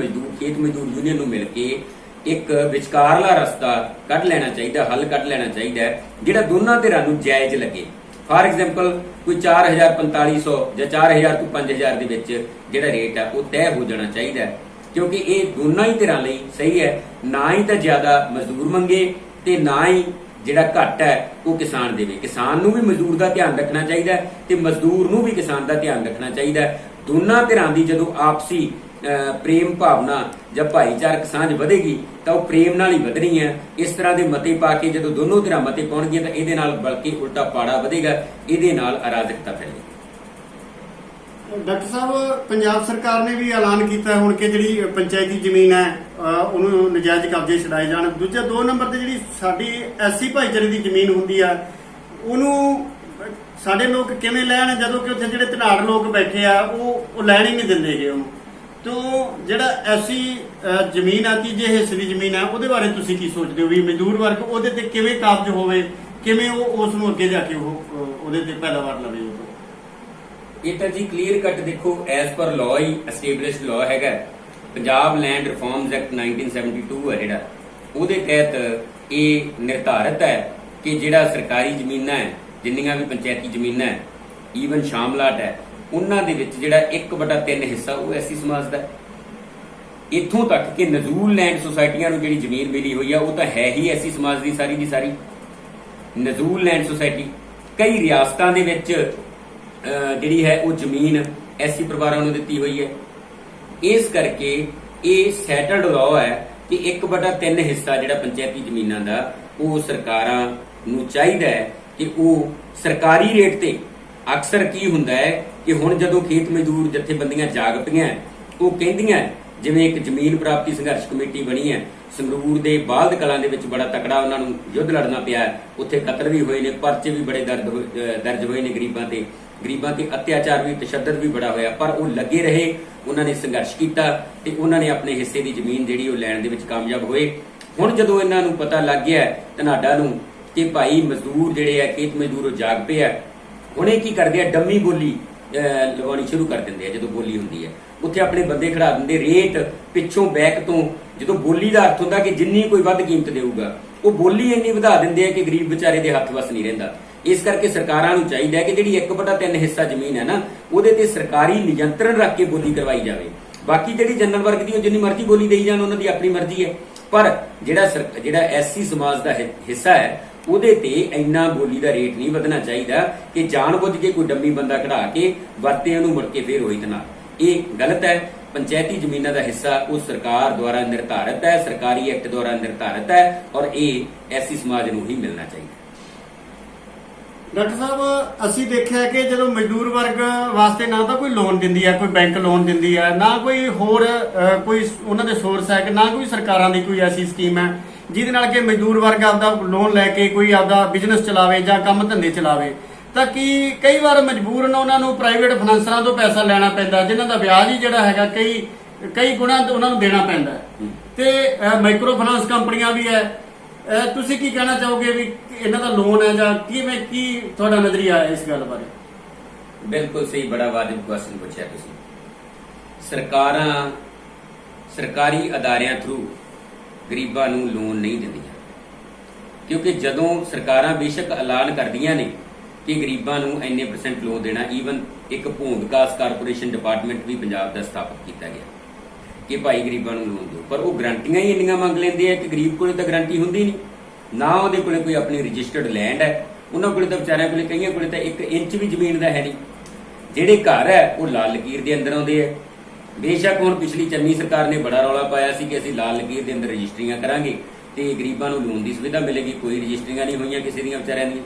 ਖੇਤ ਮਜ਼ਦੂਰ ਯੂਨੀਅਨ ਨੂੰ ਮਿਲ ਕੇ ਇੱਕ ਵਿਚਕਾਰਲਾ ਰਸਤਾ ਕੱਢ ਲੈਣਾ ਚਾਹੀਦਾ, ਹੱਲ ਕੱਢ ਲੈਣਾ ਚਾਹੀਦਾ ਜਿਹੜਾ ਦੋਨਾਂ ਧਿਰਾਂ ਨੂੰ ਜਾਇਜ਼ ਲੱਗੇ। ਫਾਰ ਐਗਜ਼ਾਮਪਲ, ਕੋਈ 4000 4500 ਜਾਂ 4000 ਤੋਂ 5000 ਦੇ ਵਿੱਚ ਜਿਹੜਾ ਰੇਟ ਆ ਉਹ ਤੈਅ ਹੋ ਜਾਣਾ ਚਾਹੀਦਾ, ਕਿਉਂਕਿ ਇਹ ਦੋਨਾਂ ਹੀ ਧਿਰਾਂ ਲਈ ਸਹੀ ਹੈ। ਨਾ ਹੀ ਤਾਂ ਜ਼ਿਆਦਾ ਮਜ਼ਦੂਰ ਮੰਗੇ ਤੇ ਨਾ ਹੀ ਜਿਹੜਾ ਘੱਟ ਹੈ ਉਹ ਕਿਸਾਨ ਦੇਵੇ। ਕਿਸਾਨ ਨੂੰ ਵੀ ਮਜ਼ਦੂਰ ਦਾ ਧਿਆਨ ਰੱਖਣਾ ਚਾਹੀਦਾ ਤੇ ਮਜ਼ਦੂਰ ਨੂੰ ਵੀ ਕਿਸਾਨ ਦਾ ਧਿਆਨ ਰੱਖਣਾ ਚਾਹੀਦਾ। ਦੋਨਾਂ ਧਿਰਾਂ ਦੀ ਜਦੋਂ ਆਪਸੀ ਪ੍ਰੇਮ ਭਾਵਨਾ ਜਾਂ ਭਾਈਚਾਰਕ ਸਾਂਝ ਵਧੇਗੀ ਤਾਂ ਉਹ ਪ੍ਰੇਮ ਨਾਲ ਹੀ ਵਧਣੀ ਹੈ। ਇਸ ਤਰ੍ਹਾਂ ਦੇ ਮਤੇ ਪਾ ਕੇ ਜਦੋਂ ਦੋਨੋਂ ਧਿਰਾਂ ਮਤੇ ਪਾਉਣਗੀਆਂ ਤਾਂ ਇਹਦੇ ਨਾਲ ਬਲਕਿ ਉਲਟਾ ਪਾੜਾ ਵਧੇਗਾ, ਇਹਦੇ ਨਾਲ ਅਰਾਜਕਤਾ ਫੈਲੇਗੀ। ਡਾਕਟਰ ਸਾਹਿਬ, ਪੰਜਾਬ ਸਰਕਾਰ ਨੇ ਵੀ ਐਲਾਨ ਕੀਤਾ ਹੁਣ ਕਿ ਜਿਹੜੀ ਪੰਚਾਇਤੀ ਜ਼ਮੀਨ ਹੈ ਉਹਨੂੰ ਨਜਾਇਜ਼ ਕਬਜ਼ੇ ਛਡਾਏ ਜਾਣ। ਦੂਜਾ 2 ਨੰਬਰ ਤੇ ਜਿਹੜੀ ਸਾਡੀ ਐਸਸੀ ਭਾਈਚਾਰੇ ਦੀ ਜ਼ਮੀਨ ਹੁੰਦੀ ਆ ਉਹਨੂੰ ਸਾਡੇ ਲੋਕ ਕਿਵੇਂ ਲੈਣ, ਜਦੋਂ ਕਿ ਉੱਥੇ ਜਿਹੜੇ ਧਨਾੜ ਲੋਕ ਬੈਠੇ ਆ ਉਹ ਲੈਣ ਹੀ ਨਹੀਂ ਦਿੰਦੇਗੇ ਉਹਨੂੰ। ਤੋਂ ਜਿਹੜਾ ਐਸੀ ਜ਼ਮੀਨ ਆ, ਤੀਜੇ ਹਿੱਸੇ ਦੀ ਜ਼ਮੀਨ ਆ, ਉਹਦੇ ਬਾਰੇ ਤੁਸੀਂ ਕੀ ਸੋਚਦੇ ਹੋ ਵੀ ਮਜ਼ਦੂਰ ਵਰਗ ਉਹਦੇ ਤੇ ਕਿਵੇਂ ਕਾਬਜ਼ ਹੋਵੇ, ਕਿਵੇਂ ਉਹ ਉਸ ਨੂੰ ਅੱਗੇ ਜਾ ਕੇ ਉਹਦੇ ਤੇ ਪੈਦਾਵਾਰ ਲਵੇ? ਇਹ ਤਾਂ ਜੀ ਕਲੀਅਰ ਕੱਟ ਦੇਖੋ, ਐਜ਼ ਪਰ ਲਾਅ ਹੀ ਐਸਟੈਬਲਿਸ਼ਡ ਲਾਅ ਹੈਗਾ। ਪੰਜਾਬ ਲੈਂਡ ਰਿਫਾਰਮਸ ਐਕਟ 1972 ਹੈ ਜਿਹੜਾ, ਉਹਦੇ ਤਹਿਤ ਇਹ ਨਿਰਧਾਰਿਤ ਹੈ ਕਿ ਜਿਹੜਾ ਸਰਕਾਰੀ ਜ਼ਮੀਨਾਂ ਹੈ, ਜਿੰਨੀਆਂ ਵੀ ਪੰਚਾਇਤੀ ਜ਼ਮੀਨਾਂ ਹੈ, ਈਵਨ ਸ਼ਾਮਲਾਟ ਹੈ, ਉਹਨਾਂ ਦੇ ਵਿੱਚ ਜਿਹੜਾ 1/3 ਹਿੱਸਾ ਉਹ ਐਸੀ ਸਮਾਜ ਦਾ ਹੈ। ਇੱਥੋਂ ਤੱਕ ਕਿ ਨਜ਼ੂਲ ਲੈਂਡ ਸੁਸਾਇਟੀਆਂ ਨੂੰ ਜਿਹੜੀ ਜ਼ਮੀਨ ਮਿਲੀ ਹੋਈ ਆ ਉਹ ਤਾਂ ਹੈ ਹੀ ਐਸੀ ਸਮਾਜ ਦੀ ਸਾਰੀ ਦੀ ਸਾਰੀ। ਨਜ਼ੂਲ ਲੈਂਡ ਸੁਸਾਇਟੀ ਕਈ ਰਿਆਸਤਾਂ ਦੇ ਵਿੱਚ ਜਿਹੜੀ ਹੈ ਉਹ ਜ਼ਮੀਨ ਐਸੀ ਪਰਿਵਾਰਾਂ ਨੂੰ ਦਿੱਤੀ ਹੋਈ ਹੈ। ਇਸ ਕਰਕੇ ਇਹ ਸੈਟਲਡ ਲਾਅ ਹੈ ਕਿ 1/3 ਹਿੱਸਾ ਜਿਹੜਾ ਪੰਚਾਇਤੀ ਜ਼ਮੀਨਾਂ ਦਾ ਉਹ ਸਰਕਾਰਾਂ ਨੂੰ ਚਾਹੀਦਾ ਹੈ ਕਿ ਉਹ ਸਰਕਾਰੀ ਰੇਟ ਤੇ, ਅਕਸਰ ਕੀ ਹੁੰਦਾ ਹੈ ਕਿ ਹੁਣ ਜਦੋਂ ਖੇਤ ਮਜ਼ਦੂਰ ਜਥੇਬੰਦੀਆਂ ਜਾਗ ਪਈਆਂ, ਉਹ ਕਹਿੰਦੀਆਂ, ਜਿਵੇਂ ਇੱਕ ਜ਼ਮੀਨ ਪ੍ਰਾਪਤੀ ਸੰਘਰਸ਼ ਕਮੇਟੀ ਬਣੀ ਹੈ, ਸੰਗਰੂਰ ਦੇ ਬਾਲਦ ਕਲਾਂ ਦੇ ਵਿੱਚ ਬੜਾ ਤਕੜਾ ਉਹਨਾਂ ਨੂੰ ਯੁੱਧ ਲੜਨਾ ਪਿਆ, ਉੱਥੇ ਕਤਲ ਵੀ ਹੋਏ ਨੇ, ਪਰਚੇ ਵੀ ਬੜੇ ਦਰਜ ਹੋਏ ਨੇ ਗਰੀਬਾਂ ਤੇ ਅਤਿਆਚਾਰ ਵੀ, ਤਸ਼ੱਦਦ ਵੀ ਬੜਾ ਹੋਇਆ, ਪਰ ਉਹ ਲੱਗੇ ਰਹੇ, ਉਹਨਾਂ ਨੇ ਸੰਘਰਸ਼ ਕੀਤਾ ਤੇ ਉਹਨਾਂ ਨੇ ਆਪਣੇ ਹਿੱਸੇ ਦੀ ਜ਼ਮੀਨ ਜਿਹੜੀ ਉਹ ਲੈਣ ਦੇ ਵਿੱਚ ਕਾਮਯਾਬ ਹੋਏ। ਹੁਣ ਜਦੋਂ ਇਹਨਾਂ ਨੂੰ ਪਤਾ ਲੱਗ ਗਿਆ ਧਨਾਡਾ ਨੂੰ ਕਿ ਭਾਈ ਮਜ਼ਦੂਰ ਜਿਹੜੇ ਆ, ਖੇਤ ਮਜ਼ਦੂਰ, ਉਹ ਜਾਗ ਪਏ ਆ, ਹੁਣ ਇਹ ਕੀ ਕਰਦੇ ਆ, ਡੰਮੀ ਬੋਲੀ ਲਗਾਉਣੀ ਸ਼ੁਰੂ ਕਰ ਦਿੰਦੇ ਆ। ਜਦੋਂ ਬੋਲੀ ਹੁੰਦੀ ਹੈ ਉੱਥੇ ਆਪਣੇ ਬੰਦੇ ਖੜਾ ਦਿੰਦੇ, ਰੇਟ ਪਿੱਛੋਂ ਬੈਕ ਤੋਂ। ਜਦੋਂ ਬੋਲੀ ਦਾ ਅਰਥ ਹੁੰਦਾ ਕਿ ਜਿੰਨੀ ਕੋਈ ਵੱਧ ਕੀਮਤ ਦੇਊਗਾ, ਉਹ ਬੋਲੀ ਇੰਨੀ ਵਧਾ ਦਿੰਦੇ ਆ ਕਿ ਗਰੀਬ ਵਿਚਾਰੇ ਦੇ ਹੱਥ ਵਸ ਨਹੀਂ ਰਹਿੰਦਾ। ਇਸ ਕਰਕੇ ਸਰਕਾਰਾਂ ਨੂੰ ਚਾਹੀਦਾ ਹੈ ਕਿ ਜਿਹੜੀ 1/3 ਹਿੱਸਾ ਜ਼ਮੀਨ ਹੈ ਨਾ, ਉਹਦੇ ਤੇ ਸਰਕਾਰੀ ਨਿਯੰਤਰਣ ਰੱਖ ਕੇ ਬੋਲੀ ਕਰਵਾਈ ਜਾਵੇ। ਬਾਕੀ ਜਿਹੜੀ ਜਨਰਲ ਵਰਗ ਦੀ ਉਹ ਜਿੰਨੀ ਮਰਜ਼ੀ ਬੋਲੀ ਦੇਈ ਜਾਣ, ਉਹਨਾਂ ਦੀ ਆਪਣੀ ਮਰਜ਼ੀ ਹੈ, ਪਰ ਜਿਹੜਾ ਐਸਸੀ ਸਮਾਜ ਦਾ ਹਿੱਸਾ ਹੈ, ਉਹਦੇ ਤੇ ਇੰਨਾ ਬੋਲੀ ਦਾ ਰੇਟ ਨਹੀਂ ਵਧਣਾ ਚਾਹੀਦਾ ਕਿ ਜਾਣਬੁੱਝ ਕੇ ਕੋਈ ਡੰਮੀ ਬੰਦਾ ਖੜਾ ਕੇ ਵਰਤੇ ਉਹਨੂੰ ਮੁੜ ਕੇ ਫੇਰ ਉਹੀ ਤਨਾ। ਇਹ ਗਲਤ ਹੈ। ਪੰਚਾਇਤੀ ਜ਼ਮੀਨਾਂ ਦਾ ਹਿੱਸਾ ਉਹ ਸਰਕਾਰ ਦੁਆਰਾ ਨਿਰਧਾਰਿਤ ਹੈ, ਸਰਕਾਰੀ ਐਕਟ ਦੁਆਰਾ ਨਿਰਧਾਰਿਤ ਹੈ, ਔਰ ਇਹ ਐਸੀ ਸਮਾਜ ਨੂੰ ਹੀ ਮਿਲਣਾ ਚਾਹੀਦਾ। ਡਾਕਟਰ ਸਾਹਿਬ, ਅਸੀਂ ਦੇਖਿਆ ਕਿ ਜਦੋਂ ਮਜ਼ਦੂਰ ਵਰਗ ਵਾਸਤੇ ਨਾ ਤਾਂ ਕੋਈ ਲੋਨ ਦਿੰਦੀ ਹੈ, ਕੋਈ ਬੈਂਕ ਲੋਨ ਦਿੰਦੀ ਹੈ, ਨਾ ਕੋਈ ਹੋਰ ਕੋਈ ਉਹਨਾਂ ਦੇ ਸੋਰਸ ਹੈ, ਕਿ ਨਾ ਕੋਈ ਸਰਕਾਰਾਂ ਦੀ ਕੋਈ ਐਸੀ ਸਕੀਮ ਹੈ ਜਿਹਦੇ ਨਾਲ ਕਿ ਮਜ਼ਦੂਰ ਵਰਗ ਆਪਦਾ ਲੋਨ ਲੈ ਕੇ ਕੋਈ ਆਪਦਾ ਬਿਜ਼ਨਸ ਚਲਾਵੇ ਜਾਂ ਕੰਮ ਧੰਦੇ ਚਲਾਵੇ, ਤਾਂ ਕਿ ਕਈ ਵਾਰ ਮਜਬੂਰਨ ਉਹਨਾਂ ਨੂੰ ਪ੍ਰਾਈਵੇਟ ਫਾਈਨਾਂਸਰਾਂ ਤੋਂ ਪੈਸਾ ਲੈਣਾ ਪੈਂਦਾ, ਜਿਨ੍ਹਾਂ ਦਾ ਵਿਆਜ ਹੀ ਜਿਹੜਾ ਹੈਗਾ ਕਈ ਗੁਣਾ ਉਹਨਾਂ ਨੂੰ ਦੇਣਾ ਪੈਂਦਾ, ਤੇ ਮਾਈਕਰੋ ਫਾਈਨਾਂਸ ਕੰਪਨੀਆਂ ਵੀ ਹੈ। ਤੁਸੀਂ ਕੀ ਕਹਿਣਾ ਚਾਹੋਗੇ ਵੀ ਇਹਨਾਂ ਦਾ ਲੋਨ ਹੈ ਜਾਂ ਕੀ ਤੁਹਾਡਾ ਨਜ਼ਰੀਆ ਹੈ ਇਸ ਗੱਲ ਬਾਰੇ? ਬਿਲਕੁਲ ਸਹੀ, ਬੜਾ ਵਾਜਬ ਕੁਐਸਚਨ ਪੁੱਛਿਆ ਤੁਸੀਂ। ਸਰਕਾਰੀ ਅਦਾਰਿਆਂ ਥਰੂ ਗਰੀਬਾਂ ਨੂੰ ਲੋਨ ਨਹੀਂ ਦਿੰਦੀਆਂ, ਕਿਉਂਕਿ ਜਦੋਂ ਸਰਕਾਰਾਂ ਬੇਸ਼ੱਕ ਐਲਾਨ ਕਰਦੀਆਂ ਨੇ ਕਿ ਗਰੀਬਾਂ ਨੂੰ ਇੰਨੇ % ਲੋਨ ਦੇਣਾ, ਈਵਨ ਇੱਕ ਭੂ ਵਿਕਾਸ ਕਾਰਪੋਰੇਸ਼ਨ ਡਿਪਾਰਟਮੈਂਟ ਵੀ ਪੰਜਾਬ ਦਾ ਸਥਾਪਿਤ ਕੀਤਾ ਗਿਆ ਕਿ ਭਾਈ ਗਰੀਬਾਂ ਨੂੰ ਲੋਨ ਦਿਓ, ਪਰ ਉਹ ਗਰੰਟੀਆਂ ਹੀ ਇੰਨੀਆਂ ਮੰਗ ਲੈਂਦੇ ਆ ਕਿ ਗਰੀਬ ਕੋਲੇ ਤਾਂ ਗਰੰਟੀ ਹੁੰਦੀ ਨਹੀਂ, ਨਾ ਉਹਦੇ ਕੋਲੇ ਕੋਈ ਆਪਣੀ ਰਜਿਸਟਰਡ ਲੈਂਡ ਹੈ, ਉਹਨਾਂ ਕੋਲੇ ਤਾਂ ਵਿਚਾਰਿਆਂ ਕੋਲੇ, ਕਈਆਂ ਕੋਲੇ ਤਾਂ 1 ਇੰਚ ਵੀ ਜ਼ਮੀਨ ਦਾ ਹੈ ਨਹੀਂ। ਜਿਹੜੇ ਘਰ ਹੈ ਉਹ ਲਾਲ ਲਕੀਰ ਦੇ ਅੰਦਰ ਆਉਂਦੇ ਆ। ਬੇਸ਼ੱਕ ਹੁਣ ਪਿਛਲੀ ਚੰਨੀ ਸਰਕਾਰ ਨੇ ਬੜਾ ਰੌਲਾ ਪਾਇਆ ਸੀ ਕਿ ਅਸੀਂ ਲਾਲ ਲਕੀਰ ਦੇ ਅੰਦਰ ਰਜਿਸਟਰੀਆਂ ਕਰਾਂਗੇ ਤੇ ਗਰੀਬਾਂ ਨੂੰ ਲੋਨ ਦੀ ਸੁਵਿਧਾ ਮਿਲੇਗੀ, ਕੋਈ ਰਜਿਸਟਰੀਆਂ ਨਹੀਂ ਹੋਈਆਂ ਕਿਸੇ ਦੀਆਂ ਵਿਚਾਰਿਆਂ ਦੀਆਂ।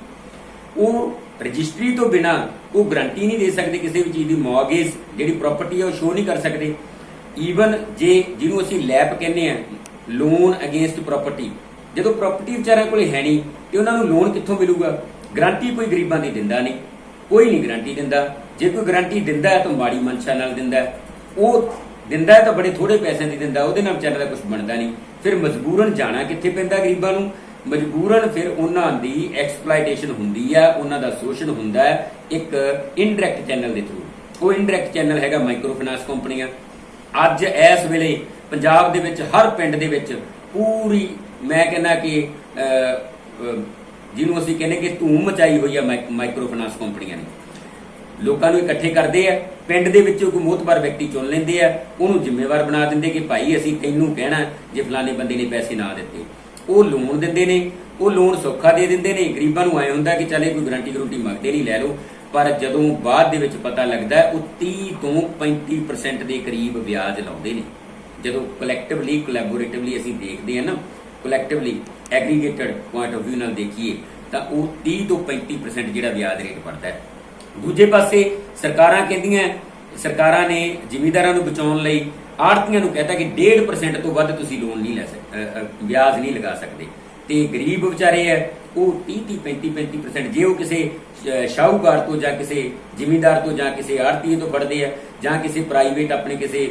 ਉਹ ਰਜਿਸਟਰੀ ਤੋਂ ਬਿਨਾ ਉਹ ਗਰੰਟੀ ਨਹੀਂ ਦੇ ਸਕਦੇ ਕਿਸੇ ਵੀ ਚੀਜ਼ ਦੀ, ਮੌਰਗੇਜ ਜਿਹੜੀ ਪ੍ਰਾਪਰਟੀ ਹੈ ਉਹ ਸ਼ੋ ਨਹੀਂ ਕਰ ਸਕਦੇ। ਈਵਨ ਜਿਹਨੂੰ ਅਸੀਂ ਲੈਪ ਕਹਿੰਦੇ ਆ, ਲੋਨ ਅਗੇਂਸਟ ਪ੍ਰਾਪਰਟੀ, ਜਦੋਂ ਪ੍ਰਾਪਰਟੀ ਵਿਚਾਰਿਆਂ ਕੋਲੇ ਹੈ ਨਹੀਂ ਤੇ ਉਹਨਾਂ ਨੂੰ ਲੋਨ ਕਿੱਥੋਂ ਮਿਲੂਗਾ? ਗਰੰਟੀ ਕੋਈ ਗਰੀਬਾਂ ਦੀ ਦਿੰਦਾ ਨਹੀਂ, ਕੋਈ ਨਹੀਂ ਗਰੰਟੀ ਦਿੰਦਾ। ਜੇ ਕੋਈ ਗਰੰਟੀ ਦਿੰਦਾ ਹੈ ਤਾਂ ਮਾੜੀ ਮਨਸ਼ਾ ਨਾਲ ਦਿੰਦਾ ਹੈ, ਉਹ ਦਿੰਦਾ ਹੈ ਤਾਂ ਬੜੇ ਥੋੜੇ ਪੈਸਿਆਂ ਦੀ ਦਿੰਦਾ, ਉਹਦੇ ਨਾਲ ਵਿਚਾਰਿਆਂ ਦਾ ਕੁਝ ਬਣਦਾ ਨਹੀਂ। ਫਿਰ ਮਜਬੂਰਨ ਜਾਣਾ ਕਿੱਥੇ ਪੈਂਦਾ ਗਰੀਬਾਂ ਨੂੰ? ਮਜਬੂਰਨ ਫਿਰ ਉਹਨਾਂ ਦੀ ਐਕਸਪਲਾਈਟੇਸ਼ਨ ਹੁੰਦੀ ਹੈ, ਉਹਨਾਂ ਦਾ ਸ਼ੋਸ਼ਣ ਹੁੰਦਾ ਹੈ ਇੱਕ ਇਨਡਾਇਰੈਕਟ ਚੈਨਲ ਦੇ ਥਰੂ। ਉਹ ਇਨਡਾਇਰੈਕਟ ਚੈਨਲ ਹੈਗਾ ਮਾਈਕਰੋ ਫਾਈਨਾਂਸ ਕੰਪਨੀਆਂ। ਅੱਜ ਇਸ ਵੇਲੇ ਪੰਜਾਬ ਦੇ ਵਿੱਚ ਹਰ ਪਿੰਡ ਦੇ ਵਿੱਚ ਪੂਰੀ, ਮੈਂ ਕਹਿੰਦਾ ਕਿ ਜਿਹਨੂੰ ਅਸੀਂ ਕਹਿੰਦੇ ਕਿ ਧੂਮ ਮਚਾਈ ਹੋਈ ਆ ਮਾਈਕਰੋ ਫਾਈਨਾਂਸ ਕੰਪਨੀਆਂ ਨੇ। ਲੋਕਾਂ ਨੂੰ ਇਕੱਠੇ ਕਰਦੇ ਆ, ਪਿੰਡ ਦੇ ਵਿੱਚੋਂ ਕੋਈ ਮੋਹਤਬਰ ਵਿਅਕਤੀ ਚੁਣ ਲੈਂਦੇ ਆ, ਉਹਨੂੰ ਜ਼ਿੰਮੇਵਾਰ ਬਣਾ ਦਿੰਦੇ ਕਿ ਭਾਈ ਅਸੀਂ ਤੈਨੂੰ ਕਹਿਣਾ ਜੇ ਫਲਾਣੇ ਬੰਦੇ ਨੇ ਪੈਸੇ ਨਾ ਦਿੱਤੇ। ਉਹ ਲੋਨ ਦਿੰਦੇ ਨੇ, ਉਹ ਲੋਨ ਸੌਖਾ ਦੇ ਦਿੰਦੇ ਨੇ। ਗਰੀਬਾਂ ਨੂੰ ਆਏ ਹੁੰਦਾ ਕਿ ਚੱਲੇ ਕੋਈ ਗਰੰਟੀ ਮੰਗਦੇ ਨਹੀਂ, ਲੈ ਲਓ। ਪਰ ਜਦੋਂ ਬਾਅਦ ਦੇ ਵਿੱਚ ਪਤਾ ਲੱਗਦਾ ਉਹ 30 ਤੋਂ 35% ਦੇ ਕਰੀਬ ਵਿਆਜ ਲਾਉਂਦੇ ਨੇ। ਜਦੋਂ ਕਲੈਕਟਿਵਲੀ ਕੋਲੈਬੋਰੇਟਿਵਲੀ ਅਸੀਂ ਦੇਖਦੇ ਹਾਂ ਨਾ, ਕਲੈਕਟਿਵਲੀ ਐਗਰੀਗੇਟਡ ਪੁਆਇੰਟ ਆਫ ਵਿਊ ਨਾਲ ਦੇਖੀਏ ਤਾਂ ਉਹ 30 ਤੋਂ 35% ਜਿਹੜਾ ਵਿਆਜ ਰੇਟ ਪੜਦਾ ਹੈ। ਦੂਜੇ ਪਾਸੇ ਸਰਕਾਰਾਂ ਨੇ ਜ਼ਿਮੀਂਦਾਰਾਂ ਨੂੰ ਬਚਾਉਣ ਲਈ ਆੜ੍ਹਤੀਆਂ ਨੂੰ ਕਹਿਤਾ ਕਿ 1.5% ਤੋਂ ਵੱਧ ਤੁਸੀਂ ਲੋਨ ਨਹੀਂ ਲੈ ਸਕਦੇ, ਵਿਆਜ ਨਹੀਂ ਲਗਾ ਸਕਦੇ। ਤੇ ਗਰੀਬ ਵਿਚਾਰੇ ਹੈ ਉਹ 30-35% ਜੇ ਉਹ ਕਿਸੇ ਸ਼ਾਹੂਕਾਰ ਤੋਂ ਜਾਂ ਕਿਸੇ ਜ਼ਿਮੀਂਦਾਰ ਤੋਂ ਜਾਂ ਕਿਸੇ ਆੜ੍ਹਤੀਏ ਤੋਂ ਫੜਦੇ ਆ ਜਾਂ ਕਿਸੇ ਪ੍ਰਾਈਵੇਟ ਆਪਣੇ ਕਿਸੇ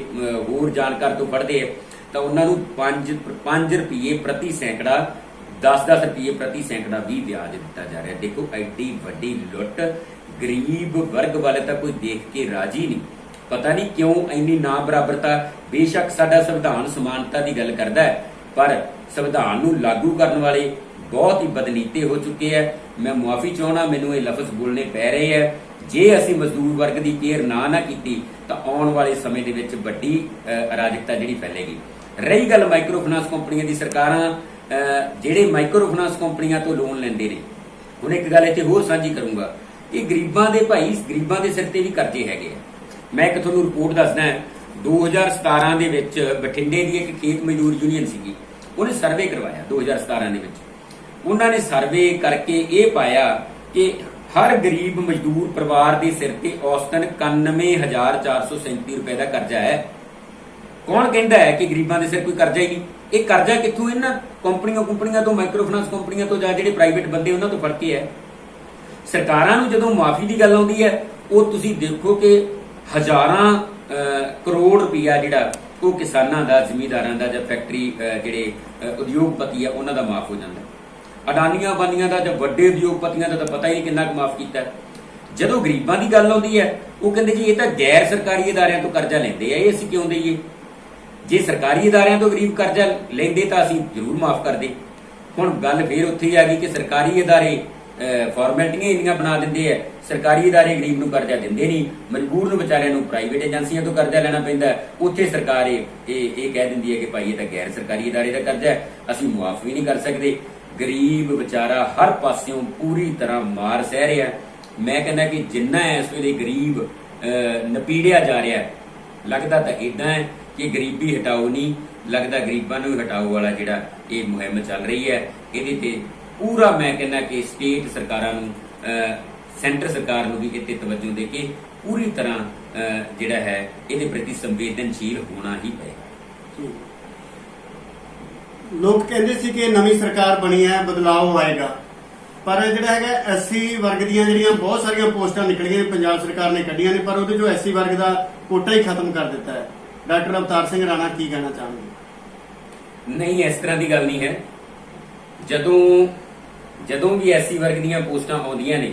ਹੋਰ ਜਾਣਕਾਰ ਤੋਂ ਫੜਦੇ ਆ ਤਾਂ ਉਹਨਾਂ ਨੂੰ 5 ਰੁਪਏ ਪ੍ਰਤੀ ਸੈਂਕੜਾ, 10 ਰੁਪਏ ਪ੍ਰਤੀ ਸੈਂਕੜਾ ਵੀ ਵਿਆਜ ਦਿੱਤਾ ਜਾ ਰਿਹਾ। ਦੇਖੋ ਐਡੀ ਵੱਡੀ ਲੁੱਟ ਗਰੀਬ ਵਰਗ ਵਾਲੇ ਤਾਂ ਕੋਈ ਦੇਖ ਕੇ ਰਾਜੀ ਨਹੀਂ। ਪਤਾ ਨਹੀਂ ਕਿਉਂ ਇੰਨੀ ਨਾ ਬਰਾਬਰਤਾ। ਬੇਸ਼ੱਕ ਸਾਡਾ ਸੰਵਿਧਾਨ ਸਮਾਨਤਾ ਦੀ ਗੱਲ ਕਰਦਾ ਹੈ, ਪਰ ਸੰਵਿਧਾਨ ਨੂੰ ਲਾਗੂ ਕਰਨ ਵਾਲੇ ਬਹੁਤ ਹੀ ਬਦਨੀਤੇ ਹੋ ਚੁੱਕੇ ਹੈ। ਮੈਂ ਮੁਆਫੀ ਚਾਹੁੰਦਾ, ਮੈਨੂੰ ਇਹ ਲਫ਼ਜ਼ ਬੋਲਣੇ ਪੈ ਰਹੇ ਹੈ। ਜੇ ਅਸੀਂ ਮਜ਼ਦੂਰ ਵਰਗ ਦੀ ਕੇਅਰ ਨਾ ਕੀਤੀ ਤਾਂ ਆਉਣ ਵਾਲੇ ਸਮੇਂ ਦੇ ਵਿੱਚ ਵੱਡੀ ਅਰਾਜਕਤਾ ਜਿਹੜੀ ਫੈਲੇਗੀ। ਰਹੀ ਗੱਲ ਮਾਈਕਰੋ ਫਾਈਨਾਂਸ ਕੰਪਨੀਆਂ ਦੀ, ਸਰਕਾਰਾਂ ਜਿਹੜੇ ਮਾਈਕਰੋ ਫਾਈਨਾਂਸ ਕੰਪਨੀਆਂ ਤੋਂ ਲੋਨ ਲੈਂਦੇ ਨੇ, ਹੁਣ ਇੱਕ ਗੱਲ ਇੱਥੇ ਹੋਰ ਸਾਂਝੀ ਕਰੂੰਗਾ ਕਿ ਗਰੀਬਾਂ ਦੇ ਸਿਰ ਤੇ ਵੀ ਕਰਜ਼ੇ ਹੈਗੇ ਆ। ਮੈਂ ਇੱਕ ਤੁਹਾਨੂੰ ਰਿਪੋਰਟ ਦੱਸਦਾ, 2017 ਦੇ ਵਿੱਚ ਬਠਿੰਡੇ ਦੀ ਇੱਕ ਖੇਤ ਮਜ਼ਦੂਰ ਯੂਨੀਅਨ ਸੀਗੀ, ਉਹਨੇ ਸਰਵੇ ਕਰਵਾਇਆ 2017 ਦੇ ਵਿੱਚ। ਉਹਨਾਂ ਨੇ ਸਰਵੇ ਕਰਕੇ ਇਹ ਪਾਇਆ ਕਿ ਹਰ ਗਰੀਬ ਮਜ਼ਦੂਰ ਪਰਿਵਾਰ ਦੇ ਸਿਰ ਤੇ ਔਸਤਨ 91,437 ਰੁਪਏ ਦਾ ਕਰਜ਼ਾ ਹੈ। ਕੌਣ ਕਹਿੰਦਾ ਹੈ ਕਿ ਗਰੀਬਾਂ ਦੇ ਸਿਰ ਕੋਈ ਕਰਜ਼ਾ ਹੀ ਨਹੀਂ? ਇਹ ਕਰਜ਼ਾ ਕਿੱਥੋਂ ਇਹਨਾਂ ਕੰਪਨੀਆਂ ਤੋਂ, ਮਾਈਕਰੋ ਫਾਈਨਾਂਸ ਕੰਪਨੀਆਂ ਤੋਂ, ਜਾਂ ਜਿਹੜੇ ਪ੍ਰਾਈਵੇਟ ਬੰਦੇ ਉਹਨਾਂ ਤੋਂ ਫੜ ਕੇ ਹੈ। ਸਰਕਾਰਾਂ ਨੂੰ ਜਦੋਂ ਮਾਫੀ ਦੀ ਗੱਲ ਆਉਂਦੀ ਹੈ, ਉਹ ਤੁਸੀਂ ਦੇਖੋ ਕਿ ਹਜ਼ਾਰਾਂ ਕਰੋੜ ਰੁਪਈਆ ਜਿਹੜਾ ਉਹ ਕਿਸਾਨਾਂ ਦਾ, ਜ਼ਿਮੀਂਦਾਰਾਂ ਦਾ, ਜਾਂ ਫੈਕਟਰੀ ਜਿਹੜੇ ਉਦਯੋਗਪਤੀ ਆ ਉਹਨਾਂ ਦਾ ਮਾਫ ਹੋ ਜਾਂਦਾ। ਅਡਾਨੀਆਂ ਬਾਨੀਆਂ ਦਾ ਜਾਂ ਵੱਡੇ ਉਦਯੋਗਪਤੀਆਂ ਦਾ ਤਾਂ ਪਤਾ ਹੀ ਨਹੀਂ ਕਿੰਨਾ ਕੁ ਮਾਫ ਕੀਤਾ। ਜਦੋਂ ਗਰੀਬਾਂ ਦੀ ਗੱਲ ਆਉਂਦੀ ਹੈ, ਉਹ ਕਹਿੰਦੇ ਜੀ ਇਹ ਤਾਂ ਗੈਰ ਸਰਕਾਰੀ ਅਦਾਰਿਆਂ ਤੋਂ ਕਰਜ਼ਾ ਲੈਂਦੇ ਆ, ਇਹ ਅਸੀਂ ਕਿਉਂ ਦਈਏ? ਜੇ ਸਰਕਾਰੀ ਅਦਾਰਿਆਂ ਤੋਂ ਗਰੀਬ ਕਰਜ਼ਾ ਲੈਂਦੇ ਤਾਂ ਅਸੀਂ ਜ਼ਰੂਰ ਮਾਫ ਕਰਦੇ। ਹੁਣ ਗੱਲ ਫੇਰ ਉੱਥੇ ਹੀ ਆ ਗਈ ਕਿ ਸਰਕਾਰੀ ਅਦਾਰੇ ਫਾਰਮੈਲਿਟੀਆਂ ਇੰਨੀਆਂ ਬਣਾ ਦਿੰਦੇ ਆ, ਸਰਕਾਰੀ ਅਦਾਰੇ ਗਰੀਬ ਨੂੰ ਕਰਜ਼ਾ ਦਿੰਦੇ ਨਹੀਂ, ਮਜਬੂਰ ਨੂੰ ਵਿਚਾਰਿਆਂ ਨੂੰ ਪ੍ਰਾਈਵੇਟ ਏਜੰਸੀਆਂ ਤੋਂ ਕਰਜ਼ਾ ਲੈਣਾ ਪੈਂਦਾ। ਉੱਥੇ ਸਰਕਾਰ ਇਹ ਕਹਿ ਦਿੰਦੀ ਹੈ ਕਿ ਭਾਈ ਇਹ ਤਾਂ ਗੈਰ ਸਰਕਾਰੀ ਅਦਾਰੇ ਦਾ ਕਰਜ਼ਾ ਹੈ, ਅਸੀਂ ਮੁਆਫ ਵੀ ਨਹੀਂ ਕਰ ਸਕਦੇ। ਗਰੀਬ ਵਿਚਾਰਾ ਹਰ ਪਾਸਿਓਂ ਪੂਰੀ ਤਰ੍ਹਾਂ ਮਾਰ ਸਹਿ ਰਿਹਾ। ਮੈਂ ਕਹਿੰਦਾ ਕਿ ਜਿੰਨਾ ਇਸ ਵੇਲੇ ਗਰੀਬ ਨਪੀੜਿਆ ਜਾ ਰਿਹਾ, ਲੱਗਦਾ ਤਾਂ ਇਦਾਂ ਹੈ ਕਿ ਗਰੀਬੀ ਹਟਾਓ ਨਹੀਂ, ਲੱਗਦਾ ਗਰੀਬਾਂ ਨੂੰ ਹਟਾਓ ਵਾਲਾ ਜਿਹੜਾ ਇਹ ਮੁਹਿੰਮ ਚੱਲ ਰਹੀ ਹੈ। ਇਹਦੇ ਤੇ ਪੂਰਾ ਮੈਂ ਕਹਿੰਦਾ ਕਿ ਸਟੇਟ ਸਰਕਾਰਾਂ ਨੂੰ, ਸੈਂਟਰ ਸਰਕਾਰ ਨੂੰ ਵੀ ਇੱਥੇ ਤਵੱਜੋ ਦੇ ਕੇ ਪੂਰੀ ਤਰ੍ਹਾਂ ਜਿਹੜਾ ਹੈ ਇਹਦੇ ਪ੍ਰਤੀ ਸੰਵੇਦਨਸ਼ੀਲ ਹੋਣਾ ਹੀ ਪਏਗਾ। ਲੋਕ ਕਹਿੰਦੇ ਸੀ ਕਿ ਨਵੀਂ ਸਰਕਾਰ ਬਣੀ ਹੈ, ਬਦਲਾਅ ਆਏਗਾ, ਪਰ ਜਿਹੜਾ ਹੈਗਾ ਐਸਸੀ ਵਰਗ ਦੀਆਂ ਜਿਹੜੀਆਂ ਬਹੁਤ ਸਾਰੀਆਂ ਪੋਸਟਾਂ ਨਿਕਲੀਆਂ ਪੰਜਾਬ ਸਰਕਾਰ ਨੇ ਕੱਢੀਆਂ ਨੇ, ਪਰ ਉਹਦੇ ਚੋਂ ਐਸਸੀ ਵਰਗ ਦਾ ਕੋਟਾ ਹੀ ਖਤਮ ਕਰ ਦਿੱਤਾ ਹੈ। ਡਾਕਟਰ ਅਵਤਾਰ ਸਿੰਘ ਰਾਣਾ ਕੀ ਕਹਿਣਾ ਚਾਹੁੰਦੇ? ਨਹੀਂ, ਇਸ ਤਰ੍ਹਾਂ ਦੀ ਗੱਲ ਨਹੀਂ ਹੈ। ਜਦੋਂ ਵੀ ਐਸਸੀ ਵਰਗ ਦੀਆਂ ਪੋਸਟਾਂ ਆਉਂਦੀਆਂ ਨੇ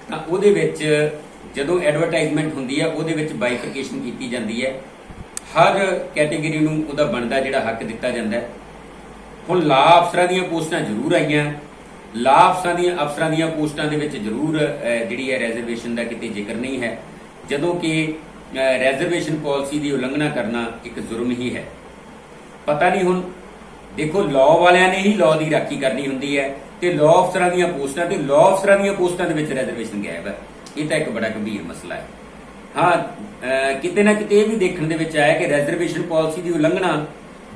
ਤਾਂ ਉਹਦੇ ਵਿੱਚ ਜਦੋਂ ਐਡਵਰਟਾਈਜ਼ਮੈਂਟ ਹੁੰਦੀ ਹੈ, ਉਹਦੇ ਵਿੱਚ ਬਾਈਫਰਕੇਸ਼ਨ ਕੀਤੀ ਜਾਂਦੀ ਹੈ। ਹਰ ਕੈਟੇਗਰੀ ਨੂੰ ਉਹਦਾ ਬਣਦਾ ਜਿਹੜਾ ਹੱਕ ਦਿੱਤਾ ਜਾਂਦਾ ਹੈ। ਹੁਣ ਲਾਅ ਅਫਸਰਾਂ ਦੀਆਂ ਪੋਸਟਾਂ ਜ਼ਰੂਰ ਆਈਆਂ, ਲਾਅ ਅਫਸਰਾਂ ਦੀਆਂ ਪੋਸਟਾਂ ਦੇ ਵਿੱਚ ਜ਼ਰੂਰ ਜਿਹੜੀ ਹੈ ਰਿਜ਼ਰਵੇਸ਼ਨ ਦਾ ਕਿਤੇ ਜ਼ਿਕਰ ਨਹੀਂ ਹੈ, ਜਦੋਂ ਕਿ ਰਿਜ਼ਰਵੇਸ਼ਨ ਪਾਲਿਸੀ ਦੀ ਉਲੰਘਣਾ ਕਰਨਾ ਇੱਕ ਜ਼ੁਰਮ ਹੀ ਹੈ। ਪਤਾ ਨਹੀਂ, ਹੁਣ ਦੇਖੋ ਲਾਅ ਵਾਲਿਆਂ ਨੇ ਹੀ ਲਾਅ ਦੀ ਰਾਖੀ ਕਰਨੀ ਹੁੰਦੀ ਹੈ, ਤੇ ਲਾਅ ਅਫਸਰਾਂ ਦੀਆਂ ਪੋਸਟਾਂ ਦੇ ਵਿੱਚ ਰਿਜ਼ਰਵੇਸ਼ਨ ਗਾਇਬ ਹੈ। ਇਹ ਤਾਂ ਇੱਕ ਬੜਾ ਗੰਭੀਰ ਮਸਲਾ ਹੈ। ਹਾਂ, ਕਿਤੇ ਨਾ ਕਿਤੇ ਇਹ ਵੀ ਦੇਖਣ ਦੇ ਵਿੱਚ ਆਇਆ ਕਿ ਰਿਜ਼ਰਵੇਸ਼ਨ ਪਾਲਿਸੀ ਦੀ ਉਲੰਘਣਾ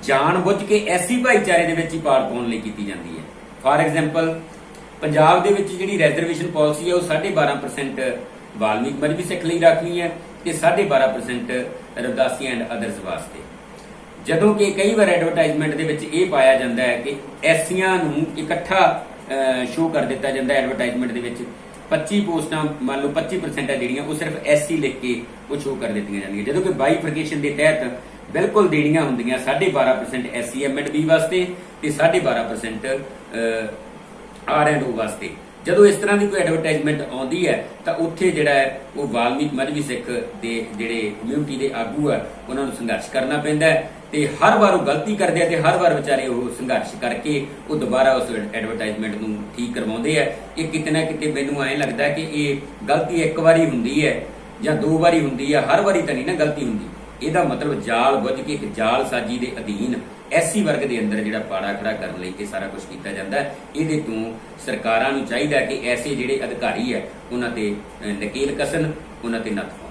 ਜਾਣਬੁੱਝ ਕੇ ਐਸੀ ਭਾਈਚਾਰੇ ਦੇ ਵਿੱਚ ਹੀ ਪਾੜ ਪਾਉਣ ਲਈ ਕੀਤੀ ਜਾਂਦੀ ਹੈ। ਫਾਰ ਐਗਜ਼ਾਮਪਲ, ਪੰਜਾਬ ਦੇ ਵਿੱਚ ਜਿਹੜੀ ਰਿਜ਼ਰਵੇਸ਼ਨ ਪਾਲਿਸੀ ਹੈ ਉਹ 12.5% ਵਾਲਮੀਕ ਮਜ਼੍ਹਬੀ ਸਿੱਖ ਲਈ ਰੱਖਣੀ ਹੈ ਤੇ 12.5% ਰਵਿਦਾਸੀ ਐਂਡ ਅਦਰਸ ਵਾਸਤੇ। ਜਦੋਂ ਕਿ ਕਈ ਵਾਰ ਐਡਵਰਟਾਈਜ਼ਮੈਂਟ ਦੇ ਵਿੱਚ ਇਹ ਪਾਇਆ ਜਾਂਦਾ ਹੈ ਕਿ ਐਸੀਆਂ ਨੂੰ ਇਕੱਠਾ ਸ਼ੋਅ ਕਰ ਦਿੱਤਾ ਜਾਂਦਾ ਐਡਵਰਟਾਈਜ਼ਮੈਂਟ ਦੇ ਵਿੱਚ 25 ਪੋਸਟਾਂ, ਮੰਨ ਲਓ 25% ਹੈ ਜਿਹੜੀਆਂ ਉਹ ਸਿਰਫ ਐਸਸੀ ਲਿਖ ਕੇ ਉਹ ਸ਼ੋਅ ਕਰ ਦਿੱਤੀਆਂ ਜਾਂਦੀਆਂ, ਜਦੋਂ ਕਿ ਬਾਈਫਰਕੇਸ਼ਨ ਦੇ ਤਹਿਤ ਬਿਲਕੁਲ ਦੇਣੀਆਂ ਹੁੰਦੀਆਂ 12.5% ਐਸਸੀ ਐਮਐਡਬੀ ਵਾਸਤੇ ਤੇ 12.5% ਆਰ&ਓ ਵਾਸਤੇ। ਜਦੋਂ ਇਸ ਤਰ੍ਹਾਂ ਦੀ ਕੋਈ ਐਡਵਰਟਾਈਜ਼ਮੈਂਟ ਆਉਂਦੀ ਹੈ ਤਾਂ ਉੱਥੇ ਜਿਹੜਾ ਹੈ ਉਹ ਵਾਲਮੀਕ ਮਜ਼੍ਹਬੀ ਸਿੱਖ ਦੇ ਜਿਹੜੇ ਕਮਿਊਨਿਟੀ ਦੇ ਆਗੂ ਆ ਉਹਨਾਂ ਨੂੰ ਸੰਘਰਸ਼ ਕਰਨਾ ਪੈਂਦਾ ਹੈ, ਤੇ ਹਰ ਵਾਰ ਉਹ ਗਲਤੀ ਕਰਦੇ ਆ ਤੇ ਹਰ ਵਾਰ ਵਿਚਾਰੇ ਉਹ ਸੰਘਰਸ਼ ਕਰਕੇ ਉਹ ਦੁਬਾਰਾ ਉਸ ਐਡਵਰਟਾਈਜ਼ਮੈਂਟ ਨੂੰ ਠੀਕ ਕਰਵਾਉਂਦੇ ਆ। ਇਹ ਕਿਤੇ ਨਾ ਕਿਤੇ ਮੈਨੂੰ ਐਂ ਲੱਗਦਾ ਕਿ ਇਹ ਗਲਤੀ ਇੱਕ ਵਾਰੀ ਹੁੰਦੀ ਹੈ ਜਾਂ ਦੋ ਵਾਰੀ ਹੁੰਦੀ ਹੈ, ਹਰ ਵਾਰੀ ਤਾਂ ਨਹੀਂ ਨਾ ਗਲਤੀ ਹੁੰਦੀ। ਇਹਦਾ ਮਤਲਬ ਜਾਲ ਬੁੱਝ ਕੇ ਇੱਕ ਜਾਲ ਸਾਜੀ ਦੇ ਅਧੀਨ ਐਸੀ ਵਰਗ ਦੇ ਅੰਦਰ ਜਿਹੜਾ ਪਾੜਾ ਖੜਾ ਕਰਨ ਲਈ ਇਹ ਸਾਰਾ ਕੁਝ ਕੀਤਾ ਜਾਂਦਾ। ਇਹਦੇ ਤੋਂ ਸਰਕਾਰਾਂ ਨੂੰ ਚਾਹੀਦਾ ਕਿ ਐਸੇ ਜਿਹੜੇ ਅਧਿਕਾਰੀ ਹੈ ਉਹਨਾਂ ਤੇ ਨਕੇਲ ਕਸਣ, ਉਹਨਾਂ ਤੇ ਨੱਥ ਪਾਉਣ।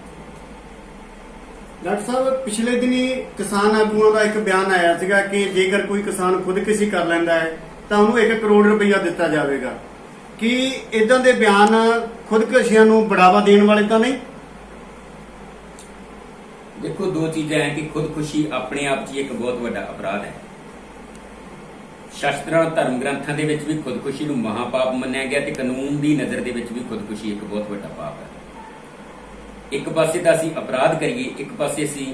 ਡਾਕਟਰ ਸਾਹਿਬ, ਪਿਛਲੇ ਦਿਨੀ ਕਿਸਾਨ ਆਗੂਆਂ ਦਾ ਇੱਕ ਬਿਆਨ ਆਇਆ ਸੀਗਾ ਕਿ ਜੇਕਰ ਕੋਈ ਕਿਸਾਨ ਖੁਦਕੁਸ਼ੀ ਕਰ ਲੈਂਦਾ ਹੈ ਤਾਂ ਉਹਨੂੰ 1 ਕਰੋੜ ਰੁਪਈਆ ਦਿੱਤਾ ਜਾਵੇਗਾ। ਕੀ ਇਦਾਂ ਦੇ ਬਿਆਨ ਖੁਦਕੁਸ਼ੀਆਂ ਨੂੰ ਬੜਾਵਾ ਦੇਣ ਵਾਲੇ ਤਾਂ ਨਹੀਂ? ਦੇਖੋ, ਦੋ ਚੀਜ਼ਾਂ ਹੈ ਕਿ ਖੁਦਕੁਸ਼ੀ ਆਪਣੇ ਆਪ 'ਚ ਇੱਕ ਬਹੁਤ ਵੱਡਾ ਅਪਰਾਧ ਹੈ। ਸ਼ਾਸਤਰਾਂ ਧਰਮ ਗ੍ਰੰਥਾਂ ਦੇ ਵਿੱਚ ਵੀ ਖੁਦਕੁਸ਼ੀ ਨੂੰ ਮਹਾਪਾਪ ਮੰਨਿਆ ਗਿਆ ਤੇ ਕਾਨੂੰਨ ਦੀ ਨਜ਼ਰ ਦੇ ਵਿੱਚ ਵੀ ਖੁਦਕੁਸ਼ੀ ਇੱਕ ਬਹੁਤ ਵੱਡਾ ਪਾਪ ਹੈ। ਇੱਕ ਪਾਸੇ ਤਾਂ ਅਸੀਂ ਅਪਰਾਧ ਕਰੀਏ, ਇੱਕ ਪਾਸੇ ਅਸੀਂ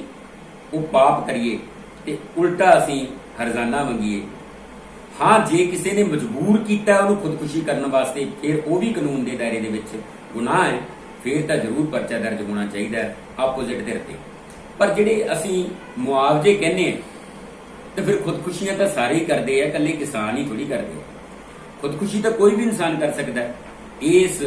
ਉਹ ਪਾਪ ਕਰੀਏ ਤੇ ਉਲਟਾ ਅਸੀਂ ਹਰਜ਼ਾਨਾ ਮੰਗੀਏ। ਹਾਂ, ਜੇ ਕਿਸੇ ਨੇ ਮਜਬੂਰ ਕੀਤਾ ਉਹਨੂੰ ਖੁਦਕੁਸ਼ੀ ਕਰਨ ਵਾਸਤੇ, ਫਿਰ ਉਹ ਵੀ ਕਾਨੂੰਨ ਦੇ ਦਾਇਰੇ ਦੇ ਵਿੱਚ ਗੁਨਾਹ ਹੈ, ਫਿਰ ਤਾਂ ਜ਼ਰੂਰ ਪਰਚਾ ਦਰਜ ਹੋਣਾ ਚਾਹੀਦਾ ਹੈ ਆਪੋਜ਼ਿਟ ਧਿਰ ਤੇ। ਪਰ ਜਿਹੜੇ ਅਸੀਂ ਮੁਆਵਜ਼ੇ ਕਹਿੰਦੇ ਆ ਤੇ ਫਿਰ ਖੁਦਕੁਸ਼ੀਆਂ ਤਾਂ ਸਾਰੇ ਹੀ ਕਰਦੇ ਆ, ਇਕੱਲੇ ਕਿਸਾਨ ਹੀ ਥੋੜੀ ਕਰਦੇ ਆ। ਖੁਦਕੁਸ਼ੀ ਤਾਂ ਕੋਈ ਵੀ ਇਨਸਾਨ ਕਰ ਸਕਦਾ ਹੈ। ਇਸ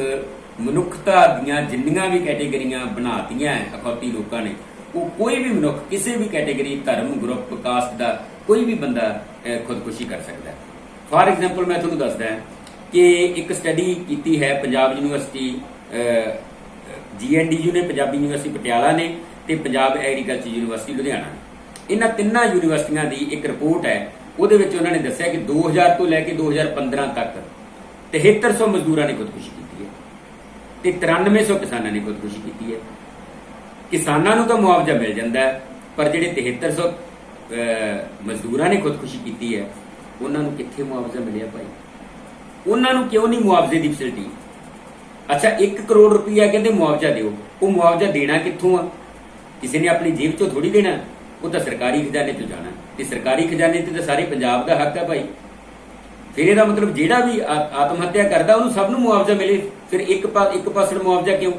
ਮਨੁੱਖਤਾ ਦੀਆਂ ਜਿੰਨੀਆਂ ਵੀ ਕੈਟੇਗਰੀਆਂ ਬਣਾਤੀਆਂ ਅਖੌਤੀ ਲੋਕਾਂ ਨੇ, ਉਹ ਕੋਈ ਵੀ ਮਨੁੱਖ ਕਿਸੇ ਵੀ ਕੈਟੇਗਰੀ, ਧਰਮ, ਗਰੁੱਪ, ਕਾਸਟ ਦਾ ਕੋਈ ਵੀ ਬੰਦਾ ਖੁਦਕੁਸ਼ੀ ਕਰ ਸਕਦਾ ਹੈ। ਫਾਰ ਐਗਜ਼ਾਮਪਲ, ਮੈਂ ਤੁਹਾਨੂੰ ਦੱਸਦਾ ਕਿ ਇੱਕ ਸਟੱਡੀ ਕੀਤੀ ਹੈ ਪੰਜਾਬ ਯੂਨੀਵਰਸਿਟੀ, GNDU ਨੇ, ਪੰਜਾਬੀ ਯੂਨੀਵਰਸਿਟੀ ਪਟਿਆਲਾ ਨੇ ਤੇ ਪੰਜਾਬ ਐਗਰੀਕਲਚਰ ਯੂਨੀਵਰਸਿਟੀ ਲੁਧਿਆਣਾ ਨੇ। ਇਹਨਾਂ ਤਿੰਨਾਂ ਯੂਨੀਵਰਸਿਟੀਆਂ ਦੀ ਇੱਕ ਰਿਪੋਰਟ ਹੈ। ਉਹਦੇ ਵਿੱਚ ਉਹਨਾਂ ਨੇ ਦੱਸਿਆ ਕਿ 2000 ਤੋਂ ਲੈ ਕੇ 2015 ਤੱਕ 7300 ਮਜ਼ਦੂਰਾਂ ਨੇ ਖੁਦਕੁਸ਼ੀ ਕੀਤੀ ਹੈ। ਤੇ 9300 ਕਿਸਾਨਾਂ ਨੇ ਖੁਦਕੁਸ਼ੀ ਕੀਤੀ ਹੈ। ਕਿਸਾਨਾਂ ਨੂੰ ਤਾਂ ਮੁਆਵਜ਼ਾ ਮਿਲ ਜਾਂਦਾ ਹੈ, ਪਰ ਜਿਹੜੇ 7300 ਮਜ਼ਦੂਰਾਂ ਨੇ ਖੁਦਕੁਸ਼ੀ ਕੀਤੀ ਹੈ ਉਹਨਾਂ ਨੂੰ ਕਿੱਥੇ ਮੁਆਵਜ਼ਾ ਮਿਲਿਆ ਭਾਈ? ਉਹਨਾਂ ਨੂੰ ਕਿਉਂ ਨਹੀਂ ਮੁਆਵਜ਼ੇ ਦੀ ਫੈਸਿਲਿਟੀ? ਅੱਛਾ 1 ਕਰੋੜ ਰੁਪਈਆ ਕਹਿੰਦੇ ਮੁਆਵਜ਼ਾ ਦਿਓ, ਉਹ ਮੁਆਵਜ਼ਾ ਦੇਣਾ ਕਿੱਥੋਂ ਆ? ਕਿਸੇ ਨੇ ਆਪਣੀ ਜੇਬ ਚੋਂ ਥੋੜੀ ਦੇਣਾ, ਉਹ ਤਾਂ ਸਰਕਾਰੀ ਖਜ਼ਾਨੇ ਚੋਂ ਜਾਣਾ, ਤੇ ਸਰਕਾਰੀ ਖਜ਼ਾਨੇ ਤੇ ਤਾਂ ਸਾਰੇ ਪੰਜਾਬ ਦਾ ਹੱਕ ਹੈ ਭਾਈ। ਫਿਰ ਇਹਦਾ ਮਤਲਬ ਜਿਹੜਾ ਵੀ ਆਤਮ ਹੱਤਿਆ ਕਰਦਾ ਉਹਨੂੰ ਸਭ ਨੂੰ ਮੁਆਵਜ਼ਾ ਮਿਲੇ, ਫਿਰ ਇੱਕ ਪਾਸੜ ਮੁਆਵਜ਼ਾ ਕਿਉਂ?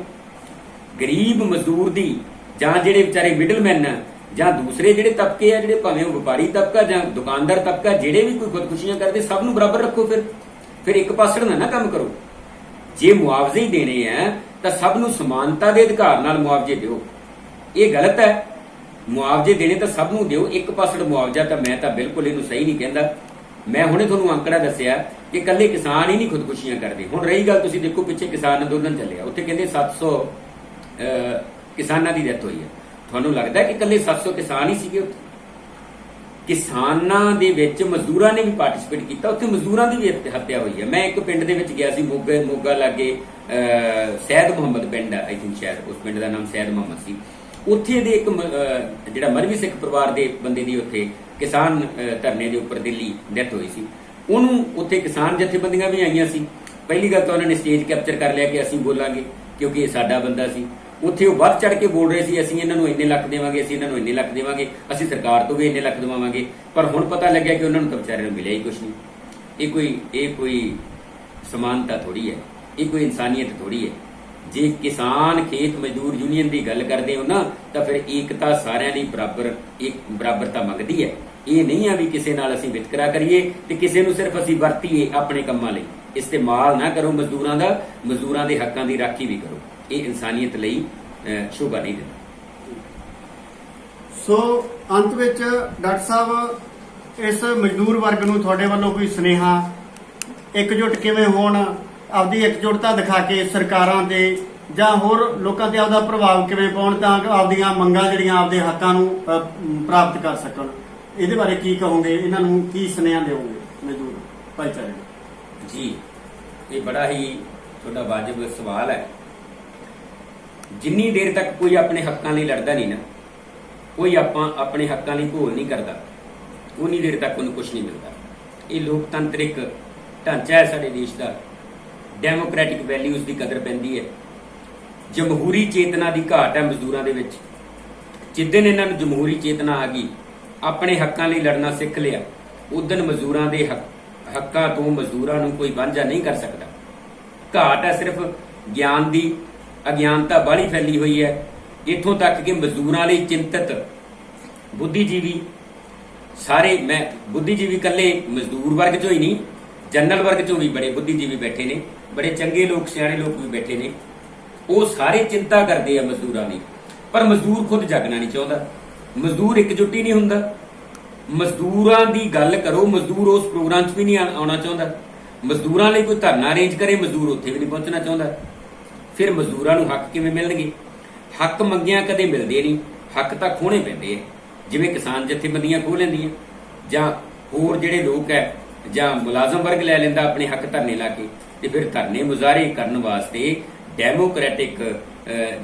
ਗਰੀਬ ਮਜ਼ਦੂਰ ਦੀ ਜਾਂ ਜਿਹੜੇ ਵਿਚਾਰੇ ਮਿਡਲਮੈਨ ਆ ਜਾਂ ਦੂਸਰੇ ਜਿਹੜੇ ਤਬਕੇ ਆ, ਜਿਹੜੇ ਭਾਵੇਂ ਉਹ ਵਪਾਰੀ ਤਬਕਾ ਜਾਂ ਦੁਕਾਨਦਾਰ ਤਬਕਾ, ਜਿਹੜੇ ਵੀ ਕੋਈ ਖੁਦਕੁਸ਼ੀਆਂ ਕਰਦੇ ਸਭ ਨੂੰ ਬਰਾਬਰ ਰੱਖੋ। ਫਿਰ ਇੱਕ ਪਾਸੜ ਨਾ ਕੰਮ ਕਰੋ। ਜੇ ਮੁਆਵਜ਼ੇ ਹੀ ਦੇਣੇ ਆ ਤਾਂ ਸਭ ਨੂੰ ਸਮਾਨਤਾ ਦੇ ਅਧਿਕਾਰ ਨਾਲ ਮੁਆਵਜ਼ੇ ਦਿਓ। ਇਹ ਗਲਤ ਹੈ। ਮੁਆਵਜ਼ੇ ਦੇਣੇ ਤਾਂ ਸਭ ਨੂੰ ਦਿਓ, ਇੱਕ ਪਾਸੜ ਮੁਆਵਜ਼ਾ ਤਾਂ ਮੈਂ ਤਾਂ ਬਿਲਕੁਲ ਇਹਨੂੰ ਸਹੀ ਨਹੀਂ ਕਹਿੰਦਾ। ਮੈਂ ਹੁਣੇ ਤੁਹਾਨੂੰ ਅੰਕੜਾ ਦੱਸਿਆ ਕਿ ਇਕੱਲੇ ਕਿਸਾਨ ਹੀ ਨਹੀਂ ਖੁਦਕੁਸ਼ੀਆਂ ਕਰਦੇ। ਹੁਣ ਰਹੀ ਗੱਲ, ਤੁਸੀਂ ਦੇਖੋ ਪਿੱਛੇ ਕਿਸਾਨ ਅੰਦੋਲਨ ਚੱਲਿਆ, ਉੱਥੇ ਕਹਿੰਦੇ 700 ਕਿਸਾਨਾਂ ਦੀ ਡੈਥ ਹੋਈ ਹੈ। ਤੁਹਾਨੂੰ ਲੱਗਦਾ ਕਿ ਇਕੱਲੇ 700 ਕਿਸਾਨ ਹੀ ਸੀਗੇ ਉੱਥੇ? ਕਿਸਾਨਾਂ ਦੇ ਵਿੱਚ ਮਜ਼ਦੂਰਾਂ ਨੇ ਵੀ ਪਾਰਟਿਸਿਪੇਟ ਕੀਤਾ, ਉੱਥੇ ਮਜ਼ਦੂਰਾਂ ਦੀ ਵੀ ਹੱਤਿਆ ਹੋਈ ਹੈ। ਮੈਂ ਇੱਕ ਪਿੰਡ ਦੇ ਵਿੱਚ ਗਿਆ ਸੀ, ਮੋਗਾ ਲਾਗੇ ਸੈਦ ਮੁਹੰਮਦ ਪਿੰਡ ਹੈ, ਆਈ ਥਿੰਕ ਸ਼ਾਇਦ ਉਸ ਪਿੰਡ ਦਾ ਨਾਮ ਸੈਦ ਮੁਹੰਮਦ ਸੀ। ਉੱਥੇ ਦੇ ਇੱਕ ਜਿਹੜਾ ਮਰਵੀ ਸਿੱਖ ਪਰਿਵਾਰ ਦੇ ਬੰਦੇ ਦੀ ਉੱਥੇ ਕਿਸਾਨ ਧਰਨੇ ਦੇ ਉੱਪਰ ਦਿੱਲੀ ਡੈਥ ਹੋਈ ਸੀ। ਉਹਨੂੰ ਉੱਥੇ ਕਿਸਾਨ ਜਥੇਬੰਦੀਆਂ ਵੀ ਆਈਆਂ ਸੀ। ਪਹਿਲੀ ਗੱਲ ਤਾਂ ਉਹਨਾਂ ਨੇ ਸਟੇਜ ਕੈਪਚਰ ਕਰ ਲਿਆ ਕਿ ਅਸੀਂ ਬੋਲਾਂਗੇ ਕਿਉਂਕਿ ਇਹ ਸਾਡਾ ਬੰਦਾ ਸੀ। ਉੱਥੇ ਉਹ ਵੱਧ ਚੜ ਕੇ ਬੋਲ ਰਹੇ ਸੀ, ਅਸੀਂ ਇਹਨਾਂ ਨੂੰ ਇੰਨੇ ਲੱਖ ਦੇਵਾਂਗੇ, ਅਸੀਂ ਇਹਨਾਂ ਨੂੰ ਇੰਨੇ ਲੱਖ ਦੇਵਾਂਗੇ, ਅਸੀਂ ਸਰਕਾਰ ਤੋਂ ਵੀ ਇੰਨੇ ਲੱਖ ਦਵਾਵਾਂਗੇ। ਪਰ ਹੁਣ ਪਤਾ ਲੱਗਿਆ ਕਿ ਉਹਨਾਂ ਨੂੰ ਤਾਂ ਵਿਚਾਰਿਆਂ ਨੂੰ ਮਿਲਿਆ ਹੀ ਕੁਛ ਨਹੀਂ। ਇਹ ਕੋਈ ਸਮਾਨਤਾ ਥੋੜੀ ਹੈ, ਇਹ ਕੋਈ ਇਨਸਾਨੀਅਤ ਥੋੜੀ ਹੈ। ਜੇ ਕਿਸਾਨ ਖੇਤ ਮਜ਼ਦੂਰ ਯੂਨੀਅਨ ਦੀ ਗੱਲ ਕਰਦੇ ਹੋ ਨਾ, ਤਾਂ ਫਿਰ ਏਕਤਾ ਸਾਰਿਆਂ ਲਈ ਬਰਾਬਰਤਾ ਮੰਗਦੀ ਹੈ। ਇਹ ਨਹੀਂ ਆ ਵੀ ਕਿਸੇ ਨਾਲ ਅਸੀਂ ਵਿਤਕਰਾ ਕਰੀਏ ਤੇ ਕਿਸੇ ਨੂੰ ਸਿਰਫ ਅਸੀਂ ਵਰਤੀਏ ਆਪਣੇ ਕੰਮਾਂ ਲਈ। ਇਸਤੇਮਾਲ ਨਾ ਕਰੋ ਮਜ਼ਦੂਰਾਂ ਦਾ, ਮਜ਼ਦੂਰਾਂ ਦੇ ਹੱਕਾਂ ਦੀ ਰਾਖੀ ਵੀ ਕਰੋ। ਇਹ ਇਨਸਾਨੀਅਤ ਲਈ ਸ਼ੋਭਾ ਨਹੀਂ ਦਿੰਦਾ। ਸੋ ਅੰਤ ਵਿੱਚ ਡਾਕਟਰ ਸਾਹਿਬ, ਇਸ ਮਜ਼ਦੂਰ ਵਰਗ ਨੂੰ ਤੁਹਾਡੇ ਵੱਲੋਂ ਕੋਈ ਸੁਨੇਹਾ, ਇਕਜੁੱਟ ਕਿਵੇਂ ਹੋਣ, ਆਪਦੀ ਇਕਜੁੱਟਤਾ ਦਿਖਾ ਕੇ ਸਰਕਾਰਾਂ ਤੇ ਜਾਂ ਹੋਰ ਲੋਕਾਂ ਤੇ ਆਪਦਾ ਪ੍ਰਭਾਵ ਕਿਵੇਂ ਪਾਉਣ ਤਾਂ ਕਿ ਆਪਦੀਆਂ ਮੰਗਾਂ ਜਿਹੜੀਆਂ ਆਪਦੇ ਹੱਕਾਂ ਨੂੰ ਪ੍ਰਾਪਤ ਕਰ ਸਕਣ, ਇਹਦੇ ਬਾਰੇ ਕੀ ਕਹੋਗੇ? ਇਹਨਾਂ ਨੂੰ ਕੀ ਸੁਨੇਹਾ ਦਿਓਗੇ ਮਜ਼ਦੂਰ ਭਾਈਚਾਰੇ ਨੂੰ? ਜੀ, ਇਹ ਬੜਾ ਹੀ ਤੁਹਾਡਾ ਵਾਜਬ ਸਵਾਲ ਹੈ। ਜਿੰਨੀ ਦੇਰ ਤੱਕ ਕੋਈ ਆਪਣੇ ਹੱਕਾਂ ਲਈ ਲੜਦਾ ਨਹੀਂ ਨਾ, ਕੋਈ ਆਪਣੇ ਹੱਕਾਂ ਲਈ ਘੋਲ ਨਹੀਂ ਕਰਦਾ, ਉਨੀ ਦੇਰ ਤੱਕ ਉਹਨੂੰ ਕੁਝ ਨਹੀਂ ਮਿਲਦਾ। ਇਹ ਲੋਕਤੰਤਰਿਕ ਢਾਂਚਾ ਹੈ ਸਾਡੇ ਦੇਸ਼ ਦਾ। ਡੈਮੋਕ੍ਰੈਟਿਕ ਵੈਲਿਊਜ਼ ਦੀ ਕਦਰ ਪੈਂਦੀ ਹੈ। ਜਮਹੂਰੀ ਚੇਤਨਾ ਦੀ ਘਾਟ ਹੈ ਮਜ਼ਦੂਰਾਂ ਦੇ ਵਿੱਚ। ਜਿੱਦਣ ਇਹਨਾਂ ਨੂੰ ਜਮਹੂਰੀ ਚੇਤਨਾ ਆ ਗਈ, ਆਪਣੇ ਹੱਕਾਂ ਲਈ ਲੜਨਾ ਸਿੱਖ ਲਿਆ, ਉਦਣ ਮਜ਼ਦੂਰਾਂ ਦੇ ਹੱਕਾਂ ਤੋਂ ਮਜ਼ਦੂਰਾਂ ਨੂੰ ਕੋਈ ਵਾਂਝਾ ਨਹੀਂ ਕਰ ਸਕਦਾ। ਘਾਟ ਹੈ ਸਿਰਫ ਗਿਆਨ ਦੀ। ਅਗਿਆਨਤਾ ਬਾਹਲੀ ਫੈਲੀ ਹੋਈ ਹੈ, ਇੱਥੋਂ ਤੱਕ ਕਿ ਮਜ਼ਦੂਰਾਂ ਲਈ ਚਿੰਤਤ ਬੁੱਧੀਜੀਵੀ ਸਾਰੇ, ਮੈਂ ਬੁੱਧੀਜੀਵੀ ਇਕੱਲੇ ਮਜ਼ਦੂਰ ਵਰਗ ਚੋਂ ਹੀ ਨਹੀਂ, ਜਨਰਲ ਵਰਗ ਚੋਂ ਵੀ ਬੜੇ ਬੁੱਧੀਜੀਵੀ ਬੈਠੇ ਨੇ, ਬੜੇ ਚੰਗੇ ਲੋਕ, ਸਿਆਣੇ ਲੋਕ ਵੀ ਬੈਠੇ ਨੇ। ਉਹ ਸਾਰੇ ਚਿੰਤਾ ਕਰਦੇ ਆ ਮਜ਼ਦੂਰਾਂ ਲਈ, ਪਰ ਮਜ਼ਦੂਰ ਖੁਦ ਜਾਗਣਾ ਨਹੀਂ ਚਾਹੁੰਦਾ। ਮਜ਼ਦੂਰ ਇਕਜੁੱਟ ਹੀ ਨਹੀਂ ਹੁੰਦਾ। ਮਜ਼ਦੂਰਾਂ ਦੀ ਗੱਲ ਕਰੋ, ਮਜ਼ਦੂਰ ਉਸ ਪ੍ਰੋਗਰਾਮ 'ਚ ਵੀ ਨਹੀਂ ਆਉਣਾ ਚਾਹੁੰਦਾ। ਮਜ਼ਦੂਰਾਂ ਲਈ ਕੋਈ ਧਰਨਾ ਅਰੇਂਜ ਕਰੇ, ਮਜ਼ਦੂਰ ਉੱਥੇ ਵੀ ਨਹੀਂ ਪਹੁੰਚਣਾ ਚਾਹੁੰਦਾ। ਫਿਰ ਮਜ਼ਦੂਰਾਂ ਨੂੰ ਹੱਕ ਕਿਵੇਂ ਮਿਲਣਗੇ? ਹੱਕ ਮੰਗਿਆਂ ਕਦੇ ਮਿਲਦੇ ਨਹੀਂ, ਹੱਕ ਤਾਂ ਖੋਹਣੇ ਪੈਂਦੇ ਆ। ਜਿਵੇਂ ਕਿਸਾਨ ਜਥੇਬੰਦੀਆਂ ਖੋਹ ਲੈਂਦੀਆਂ, ਜਾਂ ਹੋਰ ਜਿਹੜੇ ਲੋਕ ਹੈ ਜਾਂ ਮੁਲਾਜ਼ਮ ਵਰਗ ਲੈ ਲੈਂਦਾ ਆਪਣੇ ਹੱਕ ਧਰਨੇ ਲਾ ਕੇ, ਤੇ ਫਿਰ ਧਰਨੇ ਮੁਜ਼ਾਹਰੇ ਕਰਨ ਵਾਸਤੇ ਡੈਮੋਕ੍ਰੈਟਿਕ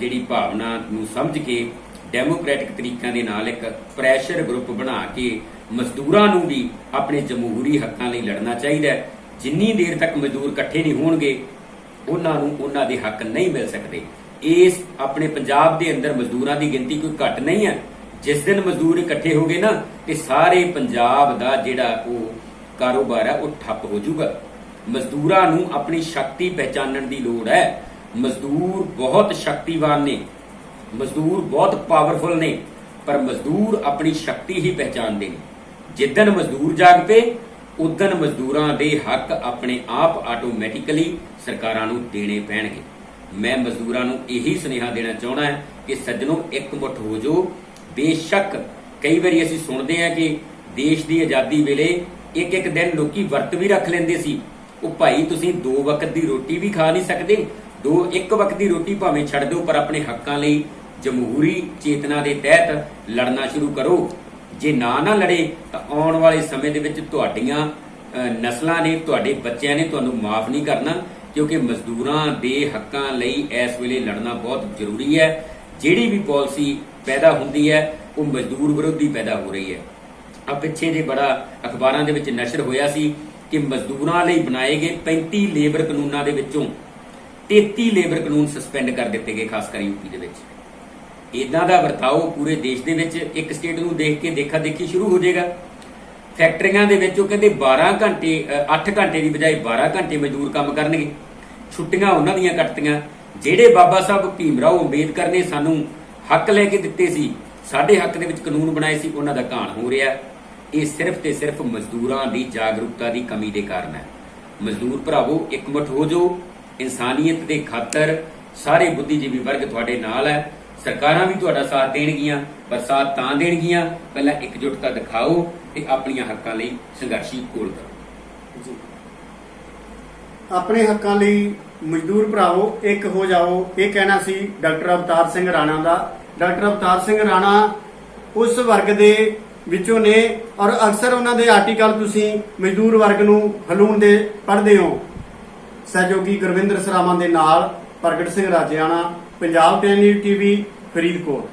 ਜਿਹੜੀ ਭਾਵਨਾ ਨੂੰ ਸਮਝ ਕੇ ਡੈਮੋਕ੍ਰੈਟਿਕ ਤਰੀਕਿਆਂ ਦੇ ਨਾਲ ਇੱਕ ਪ੍ਰੈਸ਼ਰ ਗਰੁੱਪ ਬਣਾ ਕੇ ਮਜ਼ਦੂਰਾਂ ਨੂੰ ਵੀ ਆਪਣੇ ਜਮਹੂਰੀ ਹੱਕਾਂ ਲਈ ਲੜਨਾ ਚਾਹੀਦਾ ਹੈ। ਜਿੰਨੀ ਦੇਰ ਤੱਕ ਮਜ਼ਦੂਰ ਇਕੱਠੇ ਨਹੀਂ ਹੋਣਗੇ, ਉਹਨਾਂ ਨੂੰ ਉਹਨਾਂ ਦੇ ਹੱਕ ਨਹੀਂ ਮਿਲ ਸਕਦੇ। ਇਸ ਆਪਣੇ ਪੰਜਾਬ ਦੇ ਅੰਦਰ ਮਜ਼ਦੂਰਾਂ ਦੀ ਗਿਣਤੀ ਕੋਈ ਘੱਟ ਨਹੀਂ ਹੈ। ਜਿਸ ਦਿਨ ਮਜ਼ਦੂਰ ਇਕੱਠੇ ਹੋ ਗਏ ਨਾ, ਤੇ ਸਾਰੇ ਪੰਜਾਬ ਦਾ ਜਿਹੜਾ ਉਹ ਕਾਰੋਬਾਰ ਹੈ ਉਹ ਠੱਪ ਹੋ ਜਾਊਗਾ। ਮਜ਼ਦੂਰਾਂ ਨੂੰ ਆਪਣੀ ਸ਼ਕਤੀ ਪਹਿਚਾਨਣ ਦੀ ਲੋੜ ਹੈ। ਮਜ਼ਦੂਰ ਬਹੁਤ ਸ਼ਕਤੀਵਾਨ ਨੇ, ਮਜ਼ਦੂਰ ਬਹੁਤ ਪਾਵਰਫੁਲ ਨੇ, ਪਰ ਮਜ਼ਦੂਰ ਆਪਣੀ ਸ਼ਕਤੀ ਹੀ ਪਹਿਚਾਨਦੇ ਨੇ। ਜਿੱਦਣ ਮਜ਼ਦੂਰ ਜਾਗ ਪਏ, ਉਦਣ ਮਜ਼ਦੂਰਾਂ ਦੇ ਹੱਕ ਆਪਣੇ ਆਪ ਆਟੋਮੈਟਿਕਲੀ ਸਰਕਾਰਾਂ ਨੂੰ ਦੇਣੇ ਪੈਣਗੇ। ਮੈਂ ਮਜ਼ਦੂਰਾਂ ਨੂੰ ਇਹੀ ਸੁਨੇਹਾ ਦੇਣਾ ਚਾਹੁੰਦਾ ਹਾਂ ਕਿ ਸੱਜਣੋ, ਇਕਮੁੱਠ ਹੋ ਜਾਓ। ਬੇਸ਼ੱਕ ਕਈ ਵਾਰੀ ਅਸੀਂ ਸੁਣਦੇ ਹਾਂ ਕਿ ਦੇਸ਼ ਦੀ ਆਜ਼ਾਦੀ ਵੇਲੇ ਇੱਕ ਦਿਨ ਲੋਕੀ ਵਰਤ ਵੀ ਰੱਖ ਲੈਂਦੇ ਸੀ। ਉਹ ਭਾਈ, ਤੁਸੀਂ 2 ਵਕਤ ਦੀ ਰੋਟੀ ਵੀ ਖਾ ਨਹੀਂ ਸਕਦੇ। ਇੱਕ ਵਕਤ ਦੀ ਰੋਟੀ ਭਾਵੇਂ ਛੱਡ ਦਿਓ, ਪਰ ਆਪਣੇ ਹੱਕਾਂ ਲਈ ਜਮਹੂਰੀ ਚੇਤਨਾ ਦੇ ਤਹਿਤ ਲੜਨਾ ਸ਼ੁਰੂ ਕਰੋ। ਜੇ ਨਾ ਲੜੇ ਤਾਂ ਆਉਣ ਵਾਲੇ ਸਮੇਂ ਦੇ ਵਿੱਚ ਤੁਹਾਡੀਆਂ ਨਸਲਾਂ ਨੇ, ਤੁਹਾਡੇ ਬੱਚਿਆਂ ਨੇ ਤੁਹਾਨੂੰ ਮਾਫ ਨਹੀਂ ਕਰਨਾ, ਕਿਉਂਕਿ ਮਜ਼ਦੂਰਾਂ ਦੇ ਹੱਕਾਂ ਲਈ ਇਸ ਵੇਲੇ ਲੜਨਾ ਬਹੁਤ ਜ਼ਰੂਰੀ ਹੈ। ਜਿਹੜੀ ਵੀ ਪਾਲਿਸੀ ਪੈਦਾ ਹੁੰਦੀ ਹੈ ਉਹ ਮਜ਼ਦੂਰ ਵਿਰੋਧੀ ਪੈਦਾ ਹੋ ਰਹੀ ਹੈ। ਆ ਪਿੱਛੇ ਜੇ ਬੜਾ ਅਖਬਾਰਾਂ ਦੇ ਵਿੱਚ ਨਸ਼ਰ ਹੋਇਆ ਸੀ ਕਿ ਮਜ਼ਦੂਰਾਂ ਲਈ ਬਣਾਏ ਗਏ 35 ਲੇਬਰ ਕਾਨੂੰਨਾਂ ਦੇ ਵਿੱਚੋਂ 33 ਲੇਬਰ ਕਾਨੂੰਨ ਸਸਪੈਂਡ ਕਰ ਦਿੱਤੇ ਗਏ, ਖਾਸ ਕਰ ਯੂਪੀ ਦੇ ਵਿੱਚ। ਇਦਾਂ ਦਾ ਵਰਤਾਓ ਪੂਰੇ ਦੇਸ਼ ਦੇ ਵਿੱਚ ਇੱਕ ਸਟੇਟ ਨੂੰ ਦੇਖ ਕੇ ਦੇਖਾ ਦੇਖੀ ਸ਼ੁਰੂ ਹੋ ਜਾਏਗਾ। ਫੈਕਟਰੀਆਂ ਦੇ ਵਿੱਚ ਉਹ ਕਹਿੰਦੇ 12 ਘੰਟੇ 8 ਘੰਟੇ ਦੀ ਬਜਾਏ 12 ਘੰਟੇ ਮਜ਼ਦੂਰ ਕੰਮ ਕਰਨਗੇ। ਛੁੱਟੀਆਂ ਉਹਨਾਂ ਦੀਆਂ ਕੱਟਤੀਆਂ। ਜਿਹੜੇ ਬਾਬਾ ਸਾਹਿਬ ਭੀਮ ਰਾਓ ਅੰਬੇਦਕਰ ਨੇ ਸਾਨੂੰ ਹੱਕ ਲੈ ਕੇ ਦਿੱਤੇ ਸੀ, ਸਾਡੇ ਹੱਕ ਦੇ ਵਿੱਚ ਕਾਨੂੰਨ ਬਣਾਏ ਸੀ, ਉਹਨਾਂ ਦਾ ਘਾਣ ਹੋ ਰਿਹਾ। ਇਹ ਸਿਰਫ ਤੇ ਸਿਰਫ ਮਜ਼ਦੂਰਾਂ ਦੀ ਜਾਗਰੂਕਤਾ ਦੀ ਕਮੀ ਦੇ ਕਾਰਨ ਹੈ। ਮਜ਼ਦੂਰ ਭਰਾਵੋ, ਇਕਮੁੱਠ ਹੋ ਜਾਓ। ਇਨਸਾਨੀਅਤ ਦੇ ਖਾਤਰ ਸਾਰੇ ਬੁੱਧੀਜੀਵੀ ਵਰਗ ਤੁਹਾਡੇ ਨਾਲ ਹੈ। ਸਰਕਾਰਾਂ ਵੀ ਤੁਹਾਡਾ ਸਾਥ ਦੇਣਗੀਆਂ, ਪਰ ਸਾਥ ਤਾਂ ਦੇਣਗੀਆਂ ਪਹਿਲਾਂ ਇਕਜੁੱਟਤਾ ਦਿਖਾਓ ਤੇ ਆਪਣੀਆਂ ਹੱਕਾਂ ਲਈ ਸੰਘਰਸ਼ੀ ਘੋਲ ਕਰੋ। ਜੀ, ਆਪਣੇ ਹੱਕਾਂ ਲਈ ਮਜ਼ਦੂਰ ਭਰਾਵੋ ਇੱਕ ਹੋ ਜਾਓ, ਇਹ ਕਹਿਣਾ ਸੀ ਡਾਕਟਰ ਅਵਤਾਰ ਸਿੰਘ ਰਾਣਾ ਦਾ। ਡਾਕਟਰ ਅਵਤਾਰ ਸਿੰਘ ਰਾਣਾ ਉਸ ਵਰਗ ਦੇ ਵਿੱਚੋਂ ਨੇ ਔਰ ਅਕਸਰ ਉਹਨਾਂ ਦੇ ਆਰਟੀਕਲ ਤੁਸੀਂ ਮਜ਼ਦੂਰ ਵਰਗ ਨੂੰ ਹਲੂਣ ਦੇ ਪੜ੍ਹਦੇ ਹੋ। ਸਹਿਯੋਗੀ ਗੁਰਵਿੰਦਰ ਸਰਾਵਾਂ ਦੇ ਨਾਲ ਪ੍ਰਗਟ ਸਿੰਘ ਰਾਜਿਆਣਾ, ਪੰਜਾਬ ਟੀਵੀ, ਫਰੀਦਕੋਟ।